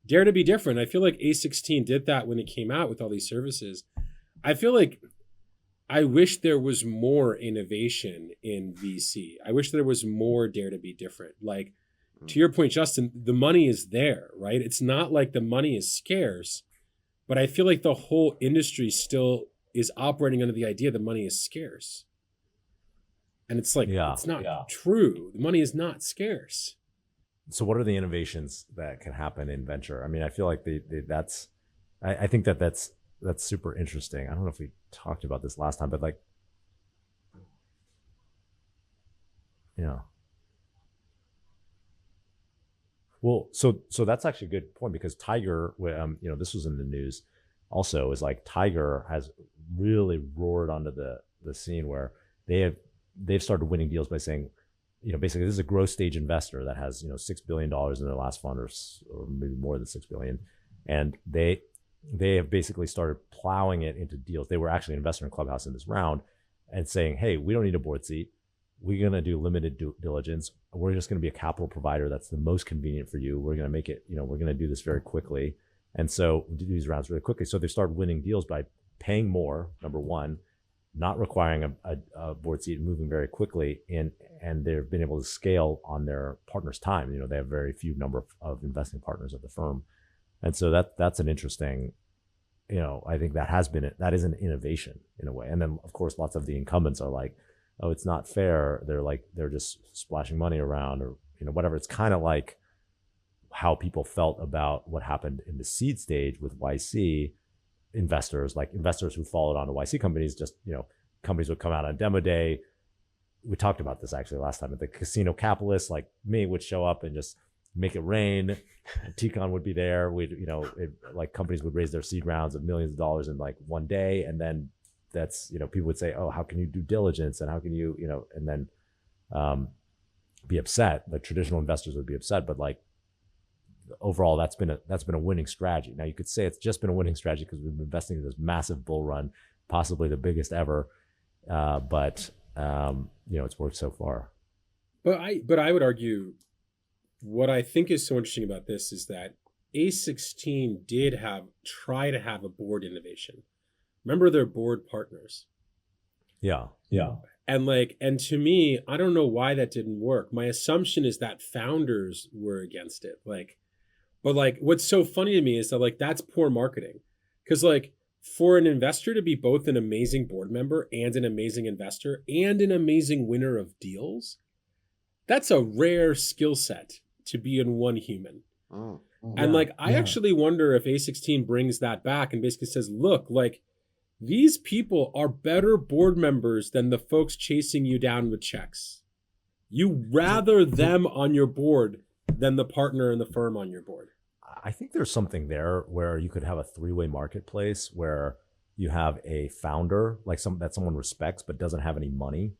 dare to be different. I feel like A16 did that when it came out with all these services. I feel like I wish there was more innovation in VC. I wish there was more dare to be different. Like, to your point, Justin, the money is there, right? It's not like the money is scarce, but I feel like the whole industry still is operating under the idea that money is scarce. And it's like, it's not true. The money is not scarce. So what are the innovations that can happen in venture? I feel like I think that's super interesting. I don't know if we talked about this last time, but like, Well, so that's actually a good point, because Tiger, this was in the news also, is like Tiger has really roared onto the scene where they've started winning deals by saying, basically this is a growth stage investor that has, $6 billion in their last fund, or maybe more than $6 billion. And they have basically started plowing it into deals. They were actually an investor in Clubhouse in this round and saying, hey, we don't need a board seat. We're going to do limited due diligence. We're just going to be a capital provider that's the most convenient for you. We're going to make it, we're going to do this very quickly. And so do these rounds really quickly. So they started winning deals by paying more, number one, not requiring a board seat, and moving very quickly. And they've been able to scale on their partners' time. They have very few number of investing partners at the firm. And so that's an interesting, I think that is an innovation in a way. And then of course, lots of the incumbents are like, oh, it's not fair. They're just splashing money around, or, whatever. It's kind of like how people felt about what happened in the seed stage with YC investors, like investors who followed on to YC companies. Just, companies would come out on demo day. We talked about this actually last time. The casino capitalists like me would show up and just make it rain. Ticon would be there. Like companies would raise their seed rounds of millions of dollars in like one day. And then that's, people would say, oh, how can you do diligence? And how can you, and then be upset. Like traditional investors would be upset, but like overall that's been a winning strategy. Now you could say it's just been a winning strategy because we've been investing in this massive bull run, possibly the biggest ever. But it's worked so far. But I would argue what I think is so interesting about this is that A16 did try to have a board innovation. Remember their board partners. Yeah. And to me, I don't know why that didn't work. My assumption is that founders were against it. But what's so funny to me is that that's poor marketing. Because for an investor to be both an amazing board member and an amazing investor and an amazing winner of deals, that's a rare skill set to be in one human. And I actually wonder if A16 brings that back and basically says, look, these people are better board members than the folks chasing you down with checks. You rather them on your board than the partner in the firm on your board. I think there's something there where you could have a three-way marketplace where you have a founder, that someone respects but doesn't have any money,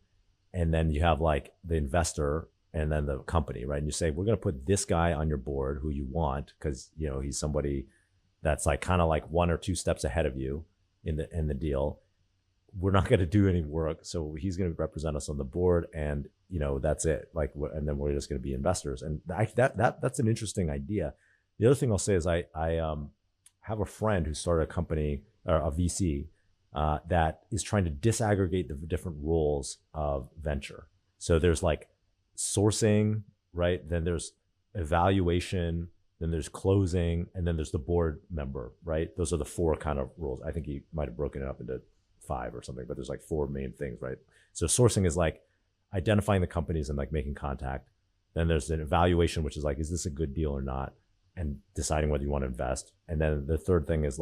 and then you have the investor and then the company, right? And you say, we're going to put this guy on your board who you want because he's somebody that's kind of one or two steps ahead of you in the deal. We're not going to do any work, so he's going to represent us on the board, and that's it. And then we're just going to be investors, and that's an interesting idea. The other thing I'll say is I have a friend who started a company, or a VC, that is trying to disaggregate the different roles of venture. So there's sourcing, right? Then there's evaluation, then there's closing, and then there's the board member, right? Those are the four kind of roles. I think he might have broken it up into 5 or something, but there's four main things, right? So sourcing is identifying the companies and making contact. Then there's an evaluation, which is is this a good deal or not? And deciding whether you want to invest. And then the third thing is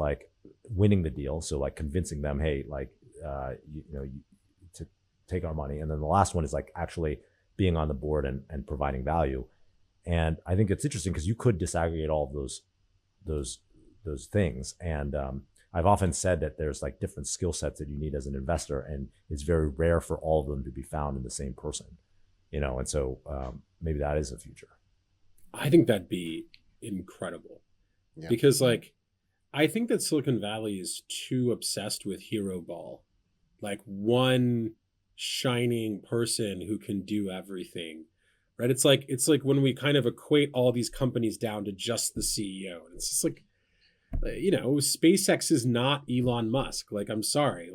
winning the deal. So convincing them, hey, to take our money. And then the last one is actually being on the board and providing value. And I think it's interesting because you could disaggregate all of those things. And I've often said that there's different skill sets that you need as an investor, and it's very rare for all of them to be found in the same person. And so maybe that is the future. I think that'd be incredible. Yeah. Because I think that Silicon Valley is too obsessed with hero ball. One shining person who can do everything, right? It's like when we kind of equate all these companies down to just the CEO. And it's just SpaceX is not Elon Musk. I'm sorry.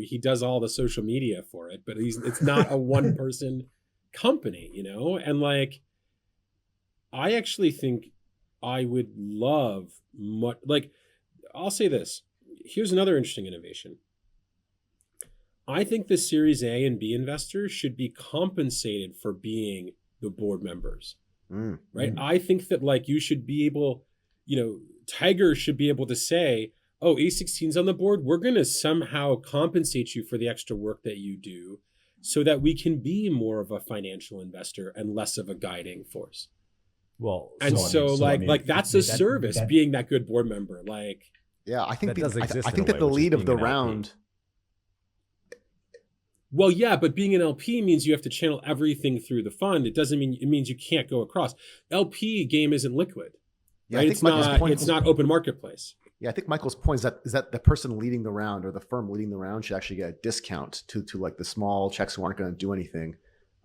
He does all the social media for it, but it's not a one person company, And I actually think I would love I'll say this. Here's another interesting innovation. I think the Series A and B investors should be compensated for being the board members, right? I think that you should be able, Tiger should be able to say, oh, A16's on the board. We're going to somehow compensate you for the extra work that you do so that we can be more of a financial investor and less of a guiding force. Well, and that's a service, being that good board member. Yeah, I think I think that the lead of the round. Well, yeah, but being an LP means you have to channel everything through the fund. It means you can't go across. LP game isn't liquid. Yeah, right? It's not open marketplace. Yeah, I think Michael's point is that the person leading the round or the firm leading the round should actually get a discount to the small checks who aren't going to do anything.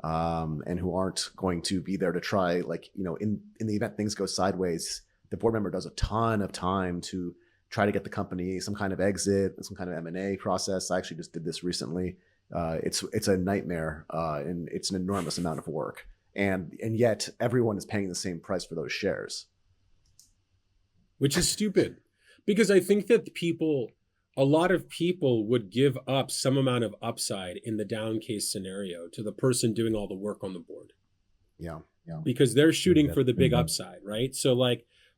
And who aren't going to be there to try, in the event things go sideways, the board member does a ton of time to try to get the company some kind of exit, some kind of M&A process. I actually just did this recently. It's a nightmare, and it's an enormous amount of work. And yet everyone is paying the same price for those shares. Which is stupid, because I think that a lot of people would give up some amount of upside in the down case scenario to the person doing all the work on the board. Yeah. Because they're shooting for the big upside, right? So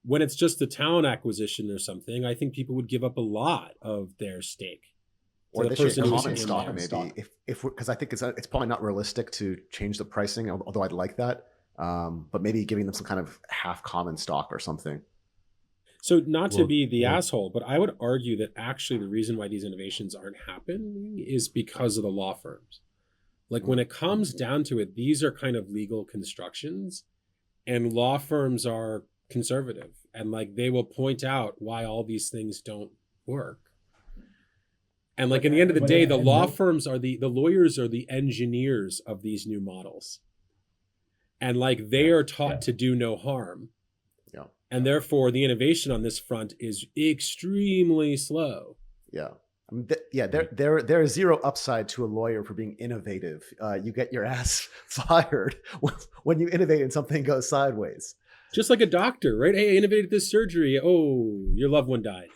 when it's just a talent acquisition or something, I think people would give up a lot of their stake. Or they should common stock maybe, because I think it's probably not realistic to change the pricing, although I'd like that. But maybe giving them some kind of half common stock or something. So not to be the asshole, but I would argue that actually the reason why these innovations aren't happening is because of the law firms. When it comes down to it, these are kind of legal constructions, and law firms are conservative, and they will point out why all these things don't work. And like in the end of the day, the law firms are the lawyers are the engineers of these new models. And like they are taught to do no harm. Yeah. And therefore the innovation on this front is extremely slow. Yeah. I mean, there is zero upside to a lawyer for being innovative. You get your ass fired when you innovate and something goes sideways. Just like a doctor, right? Hey, I innovated this surgery. Oh, your loved one died.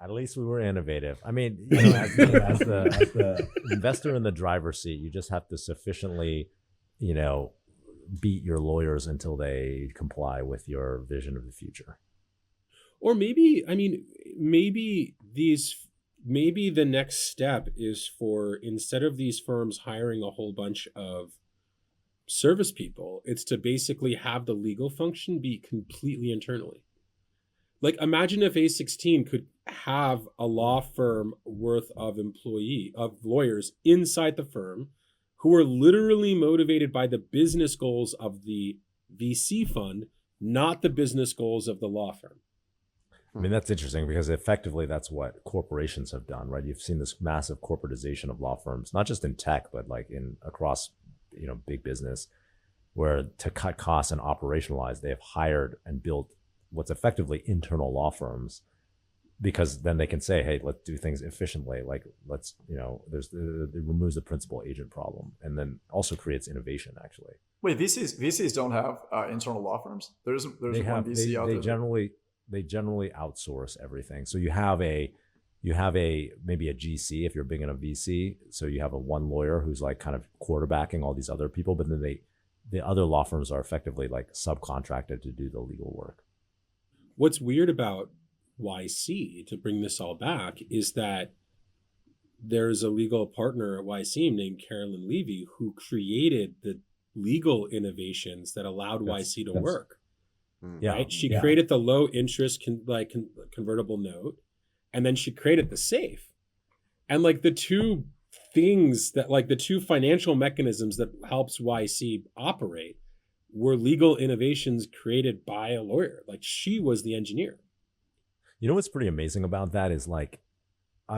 At least we were innovative. I mean, you know, as the investor in the driver's seat, you just have to sufficiently, you know, beat your lawyers until they comply with your vision of the future. Or maybe, I mean, maybe the next step is for, instead of these firms hiring a whole bunch of service people, it's to basically have the legal function be completely internally. Like, imagine if A16 could have a law firm worth of lawyers inside the firm who are literally motivated by the business goals of the VC fund, not the business goals of the law firm. I mean, that's interesting because effectively that's what corporations have done, right? You've seen this massive corporatization of law firms, not just in tech, but like across, you know, big business, where to cut costs and operationalize, they have hired and built what's effectively internal law firms, because then they can say, hey, let's do things efficiently. Like, let's, you know, it removes the principal agent problem, and then also creates innovation, actually. Wait, VCs don't have internal law firms? There's one VC out there. They generally outsource everything. So you have maybe a GC if you're big in a VC. So you have one lawyer who's like kind of quarterbacking all these other people, but then the other law firms are effectively like subcontracted to do the legal work. What's weird about YC, to bring this all back, is that there's a legal partner at YC named Carolyn Levy who created the legal innovations that allowed YC to work. Yeah, right? She created the low interest convertible note, and then she created the safe. And like the two financial mechanisms that helps YC operate were legal innovations created by a lawyer. Like, she was the engineer. You know what's pretty amazing about that is, like,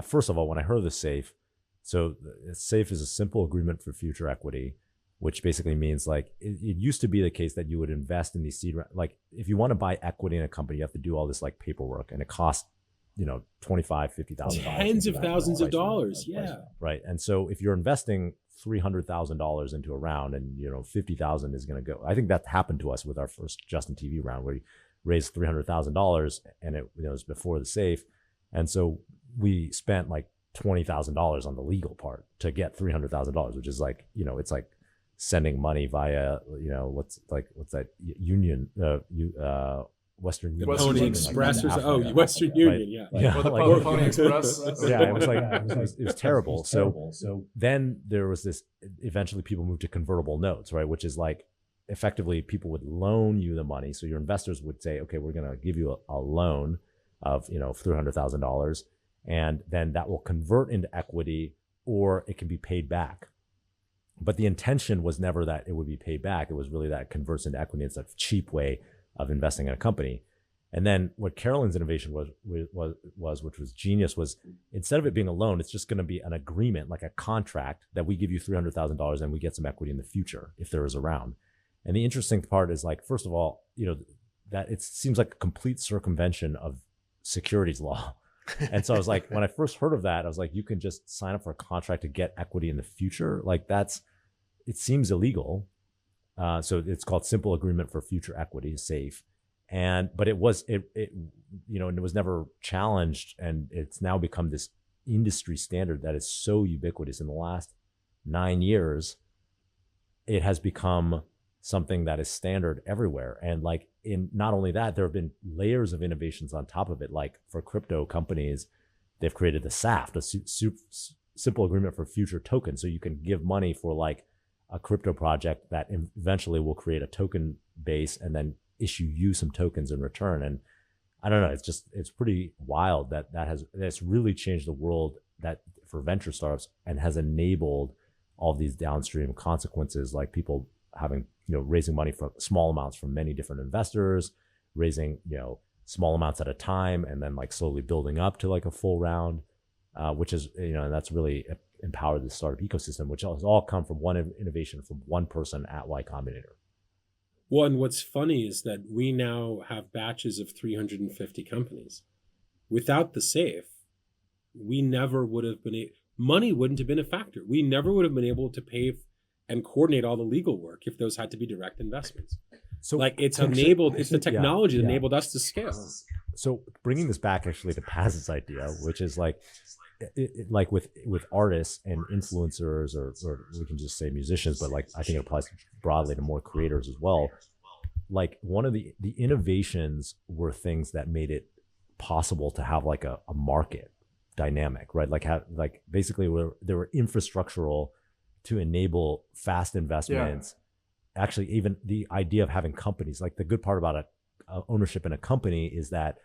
first of all, when I heard of the safe, so the safe is a simple agreement for future equity, which basically means, like, it used to be the case that you would invest in these seed, like, if you want to buy equity in a company, you have to do all this like paperwork, and it costs, you know, $25,000, $50,000, tens of thousands of dollars. Yeah. Right. And so if you're investing $300,000 into a round, and, you know, 50,000 is going to go, I think that happened to us with our first Justin TV round, where we raised $300,000, and it was before the safe. And so we spent like $20,000 on the legal part to get $300,000, which is like, you know, it's like sending money via, you know, what's that Union, Western Union, the Pony Express, like Western Union, right? Yeah, or the like, Pony Express. Yeah, it was like it was terrible. So then there was this. Eventually, people moved to convertible notes, right? Which is like, effectively, people would loan you the money. So your investors would say, okay, we're going to give you a loan of, you know, $300,000, and then that will convert into equity, or it can be paid back. But the intention was never that it would be paid back. It was really that it converts into equity. It's a cheap way of investing in a company. And then what Carolyn's innovation was, which was genius, was instead of it being a loan, it's just going to be an agreement, like a contract, that we give you $300,000 and we get some equity in the future if there is a round. And the interesting part is, like, first of all, you know, that it seems like a complete circumvention of securities law. And so I was like, when I first heard of that, I was like, you can just sign up for a contract to get equity in the future. Like, it seems illegal. So it's called Simple Agreement for Future Equity, SAFE. But it was, you know, and it was never challenged. And it's now become this industry standard that is so ubiquitous. In the last 9 years, it has become something that is standard everywhere. And like, in not only that, there have been layers of innovations on top of it. Like, for crypto companies, they've created the SAFT, a Simple Agreement for Future Token. So you can give money for like a crypto project that eventually will create a token base and then issue you some tokens in return. And I don't know, it's pretty wild that's really changed the world that for venture startups, and has enabled all these downstream consequences, like people having, you know, raising money for small amounts from many different investors, raising, you know, small amounts at a time, and then like slowly building up to like a full round, which is, and that's really empowered the startup ecosystem, which has all come from one innovation from one person at Y Combinator. Well, and what's funny is that we now have batches of 350 companies. Without the safe, we never would have been money wouldn't have been a factor. We never would have been able to pay and coordinate all the legal work if those had to be direct investments. So like it's the technology that enabled us to scale. So bringing this back actually to Paz's idea, which is like, like with artists and influencers, or we can just say musicians, but like I think it applies broadly to more creators as well. Like one of the innovations were things that made it possible to have like a market dynamic, right? Like basically there were infrastructural to enable fast investments. Actually, even the idea of having companies, like the good part about ownership in a company is that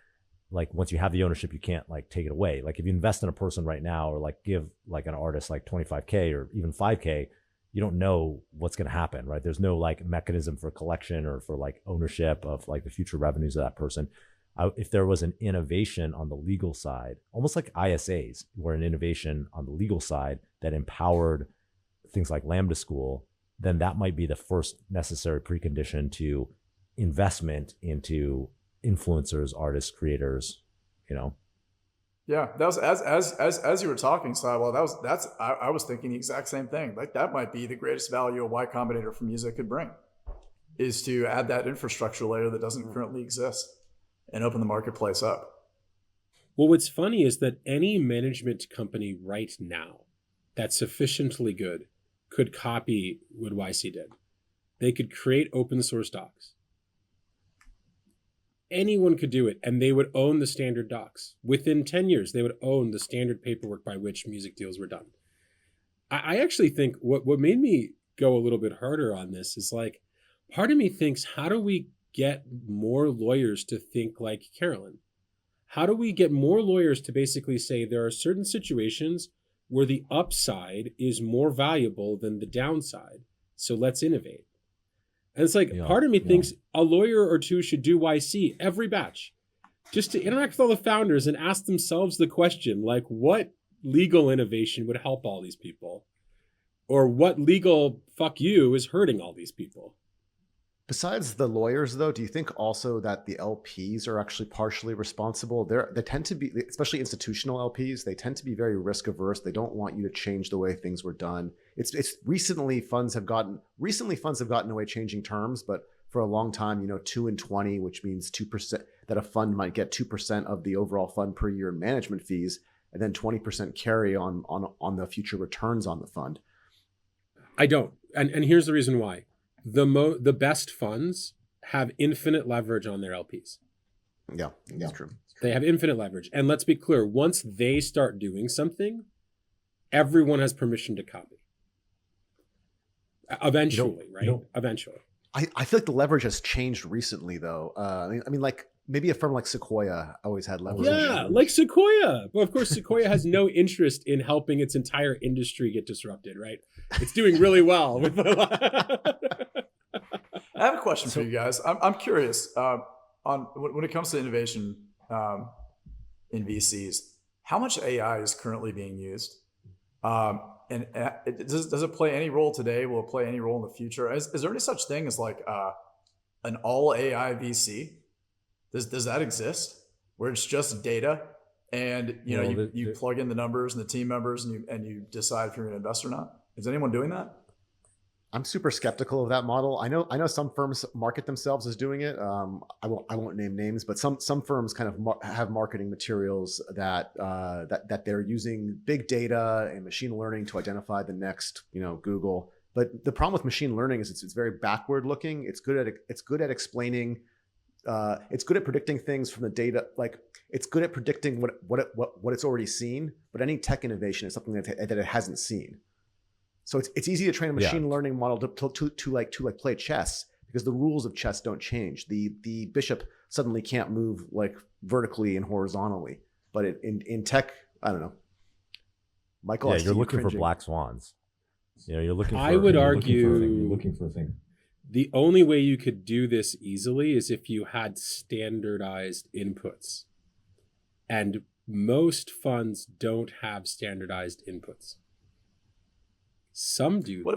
like once you have the ownership, you can't like take it away. Like if you invest in a person right now, or like give like an artist like 25K or even 5K, you don't know what's going to happen, right? There's no like mechanism for collection or for like ownership of like the future revenues of that person. If there was an innovation on the legal side, almost like ISAs were an innovation on the legal side that empowered things like Lambda School, then that might be the first necessary precondition to investment into influencers, artists, creators, Yeah, that was as you were talking, Sidewall. I was thinking the exact same thing. Like that might be the greatest value a Y Combinator for music could bring, is to add that infrastructure layer that doesn't currently exist and open the marketplace up. Well, what's funny is that any management company right now that's sufficiently good could copy what YC did. They could create open source docs. Anyone could do it, and they would own the standard docs. Within 10 years, they would own the standard paperwork by which music deals were done. I actually think what made me go a little bit harder on this is like, part of me thinks, how do we get more lawyers to think like Carolyn? How do we get more lawyers to basically say there are certain situations where the upside is more valuable than the downside, so let's innovate? And it's like, part of me thinks a lawyer or two should do YC every batch, just to interact with all the founders and ask themselves the question, like, what legal innovation would help all these people? Or what legal fuck you is hurting all these people? Besides the lawyers, though, do you think also that the LPs are actually partially responsible? They tend to be, especially institutional LPs, they tend to be very risk averse. They don't want you to change the way things were done. Recently funds have gotten away changing terms, but for a long time, 2 and 20, which means 2%, that a fund might get 2% of the overall fund per year in management fees, and then 20% carry on the future returns on the fund. I don't, and here's the reason why. The best funds have infinite leverage on their LPs. Yeah, that's true. They have infinite leverage. And let's be clear, once they start doing something, everyone has permission to copy. Eventually, right? Eventually. I feel like the leverage has changed recently, though. I mean, like maybe a firm like Sequoia always had leverage. Yeah, like Sequoia. Well, of course, Sequoia has no interest in helping its entire industry get disrupted, right? It's doing really well with I have a question for you guys. I'm curious on when it comes to innovation in VCs, how much AI is currently being used? And does it play any role today? Will it play any role in the future? Is there any such thing as like an all AI VC? Does that exist where it's just data and you plug in the numbers and the team members and you decide if you're going to invest or not? Is anyone doing that? I'm super skeptical of that model. I know some firms market themselves as doing it. I won't name names, but some firms kind of have marketing materials that they're using big data and machine learning to identify the next Google. But the problem with machine learning is it's very backward looking. It's good at explaining. It's good at predicting things from the data. Like it's good at predicting what it's already seen. But any tech innovation is something that it hasn't seen. So it's easy to train a machine learning model to play chess because the rules of chess don't change. The bishop suddenly can't move like vertically and horizontally. But in tech, I don't know. Michael, you're looking for black swans. You're looking for. I would argue you're looking for a thing. The only way you could do this easily is if you had standardized inputs. And most funds don't have standardized inputs. Some do. What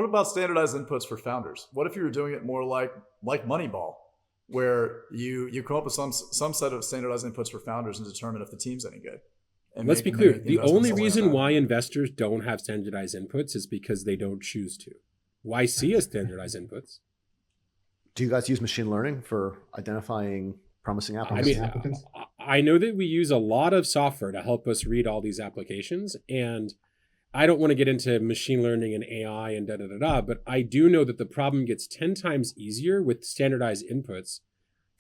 about standardized inputs for founders? What if you were doing it more like Moneyball, where you come up with some set of standardized inputs for founders and determine if the team's any good? And let's be clear. The only reason why investors don't have standardized inputs is because they don't choose to. YC has standardized inputs. Do you guys use machine learning for identifying promising applicants? I know that we use a lot of software to help us read all these applications, and I don't want to get into machine learning and AI and but I do know that the problem gets 10 times easier with standardized inputs,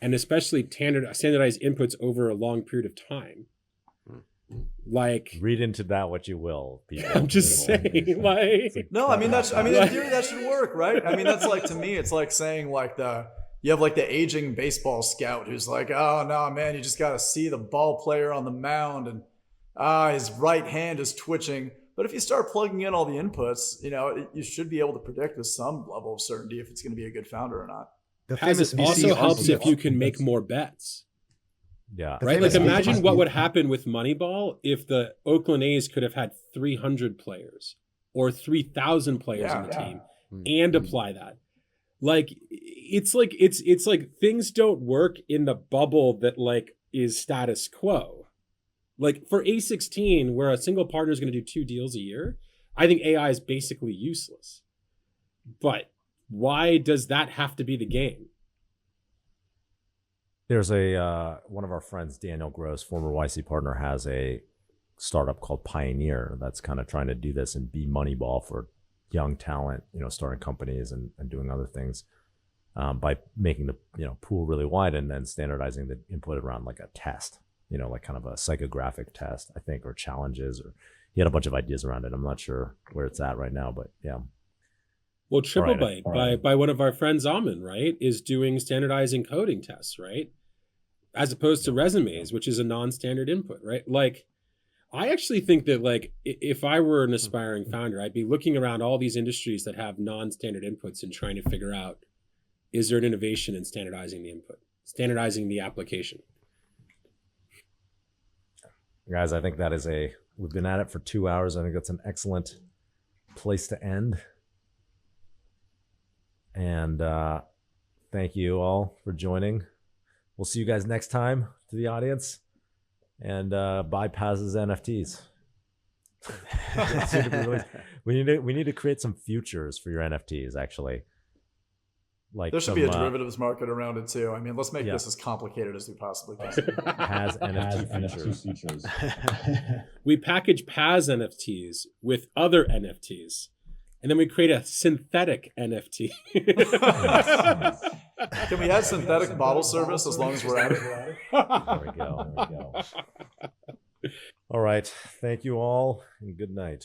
and especially standardized inputs over a long period of time. Like, read into that what you will, people. I'm just saying, like, no, I mean in theory that should work, right? I mean, that's like, to me, it's like saying like you have like the aging baseball scout who's like, oh no, man, you just got to see the ball player on the mound and his right hand is twitching. But if you start plugging in all the inputs, you should be able to predict with some level of certainty if it's going to be a good founder or not. This also helps if you can make more bets. Yeah. Right? Like, imagine what would happen with Moneyball if the Oakland A's could have had 300 players or 3,000 players on the team and apply that. Like, it's like things don't work in the bubble that like is status quo. Like for A16, where a single partner is going to do 2 deals a year, I think AI is basically useless. But why does that have to be the game? There's one of our friends, Daniel Gross, former YC partner, has a startup called Pioneer that's kind of trying to do this and be Moneyball for young talent, starting companies and doing other things by making the pool really wide and then standardizing the input around like a test, like kind of a psychographic test, I think, or challenges, or he had a bunch of ideas around it. I'm not sure where it's at right now, but yeah. Well, TripleByte by one of our friends, Amin, right, is doing standardizing coding tests, right? As opposed to resumes, which is a non-standard input, right? Like, I actually think that, like, if I were an aspiring founder, I'd be looking around all these industries that have non-standard inputs and trying to figure out, is there an innovation in standardizing the input, standardizing the application? Guys, I think that is we've been at it for 2 hours. I think that's an excellent place to end. And thank you all for joining. We'll see you guys next time, to the audience. And buy Paz's NFTs. we need to create some futures for your NFTs, actually. Like, there should be a derivatives market around it too. I mean, let's make this as complicated as we possibly can. Paz NFT futures. We package Paz NFTs with other NFTs, and then we create a synthetic NFT. Can we add synthetic bottle service as long as we're at it? There we go. All right. Thank you all, and good night.